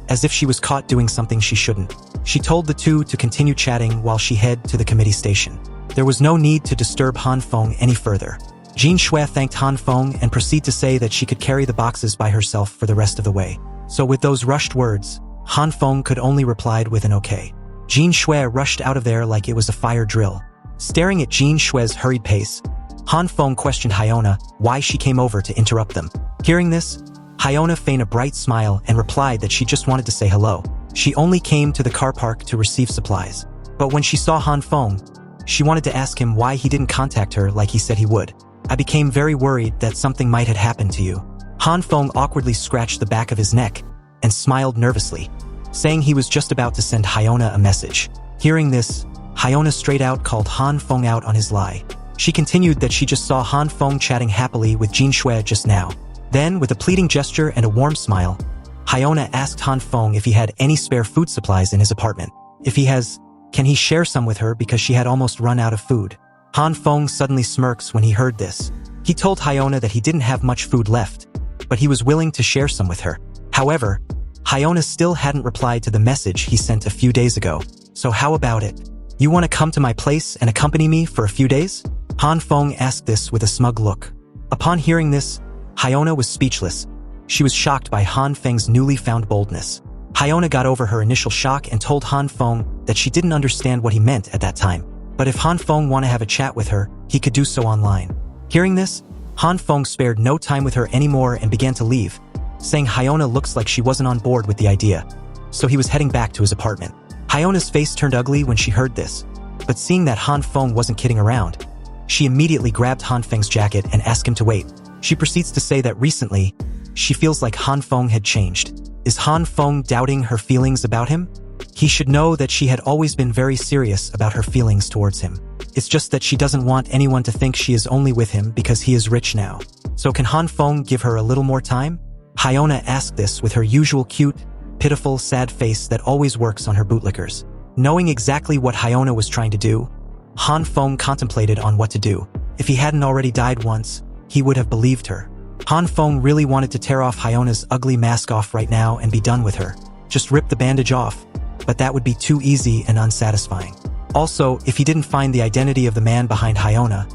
as if she was caught doing something she shouldn't. She told the two to continue chatting while she headed to the committee station. There was no need to disturb Han Feng any further. Jin Shui thanked Han Feng and proceeded to say that she could carry the boxes by herself for the rest of the way. So with those rushed words, Han Feng could only reply with an okay. Jin Shui rushed out of there like it was a fire drill. Staring at Jin Shui's hurried pace, Han Feng questioned Hyona why she came over to interrupt them. Hearing this, Hyona feigned a bright smile and replied that she just wanted to say hello. She only came to the car park to receive supplies. But when she saw Han Feng, she wanted to ask him why he didn't contact her like he said he would. I became very worried that something might have happened to you. Han Feng awkwardly scratched the back of his neck and smiled nervously, saying he was just about to send Hyona a message. Hearing this, Hyona straight out called Han Feng out on his lie. She continued that she just saw Han Feng chatting happily with Jin Shui just now. Then, with a pleading gesture and a warm smile, Hyona asked Han Feng if he had any spare food supplies in his apartment. If he has, can he share some with her because she had almost run out of food? Han Feng suddenly smirks when he heard this. He told Hyona that he didn't have much food left, but he was willing to share some with her. However, Hyona still hadn't replied to the message he sent a few days ago. So how about it? You want to come to my place and accompany me for a few days? Han Feng asked this with a smug look. Upon hearing this, Hyona was speechless. She was shocked by Han Feng's newly found boldness. Hyona got over her initial shock and told Han Feng that she didn't understand what he meant at that time. But if Han Feng wanted to have a chat with her, he could do so online. Hearing this, Han Feng spared no time with her anymore and began to leave, saying Hyona looks like she wasn't on board with the idea. So he was heading back to his apartment. Hyona's face turned ugly when she heard this, but seeing that Han Feng wasn't kidding around, she immediately grabbed Han Feng's jacket and asked him to wait. She proceeds to say that recently, she feels like Han Feng had changed. Is Han Feng doubting her feelings about him? He should know that she had always been very serious about her feelings towards him. It's just that she doesn't want anyone to think she is only with him because he is rich now. So can Han Feng give her a little more time? Hyona asked this with her usual cute, pitiful, sad face that always works on her bootlickers. Knowing exactly what Hyona was trying to do, Han Feng contemplated on what to do. If he hadn't already died once, he would have believed her. Han Feng really wanted to tear off Hyona's ugly mask off right now and be done with her. Just rip the bandage off, but that would be too easy and unsatisfying. Also, if he didn't find the identity of the man behind Hyona,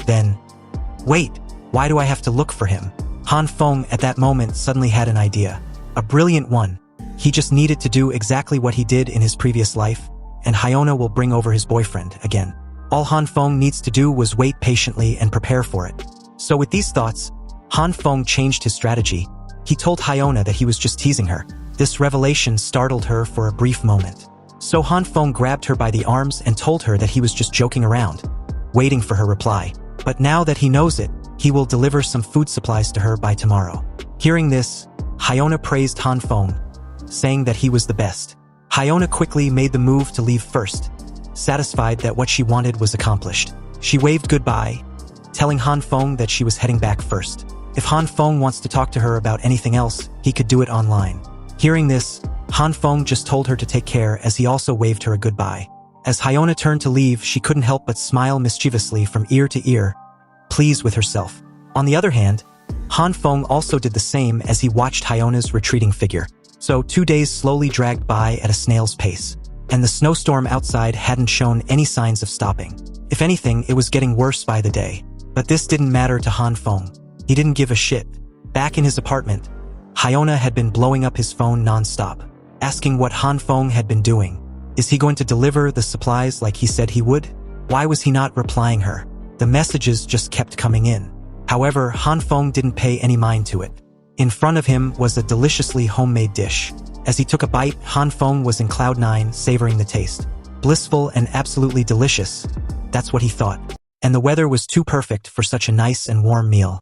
then... Wait, why do I have to look for him? Han Feng at that moment suddenly had an idea. A brilliant one. He just needed to do exactly what he did in his previous life, and Hyona will bring over his boyfriend again. All Han Feng needs to do was wait patiently and prepare for it. So with these thoughts, Han Feng changed his strategy. He told Hyona that he was just teasing her. This revelation startled her for a brief moment. So Han Feng grabbed her by the arms and told her that he was just joking around, waiting for her reply. But now that he knows it, he will deliver some food supplies to her by tomorrow. Hearing this, Hyona praised Han Feng, saying that he was the best. Hyona quickly made the move to leave first, satisfied that what she wanted was accomplished. She waved goodbye, telling Han Feng that she was heading back first. If Han Feng wants to talk to her about anything else, he could do it online. Hearing this, Han Feng just told her to take care as he also waved her a goodbye. As Hyona turned to leave, she couldn't help but smile mischievously from ear to ear, pleased with herself. On the other hand, Han Feng also did the same as he watched Hyona's retreating figure. So 2 days slowly dragged by at a snail's pace, and the snowstorm outside hadn't shown any signs of stopping. If anything, it was getting worse by the day. But this didn't matter to Han Feng. He didn't give a shit. Back in his apartment, Hyona had been blowing up his phone non-stop, asking what Han Feng had been doing. Is he going to deliver the supplies like he said he would? Why was he not replying her? The messages just kept coming in. However, Han Feng didn't pay any mind to it. In front of him was a deliciously homemade dish. As he took a bite, Han Feng was in cloud nine, savoring the taste. Blissful and absolutely delicious. That's what he thought. And the weather was too perfect for such a nice and warm meal.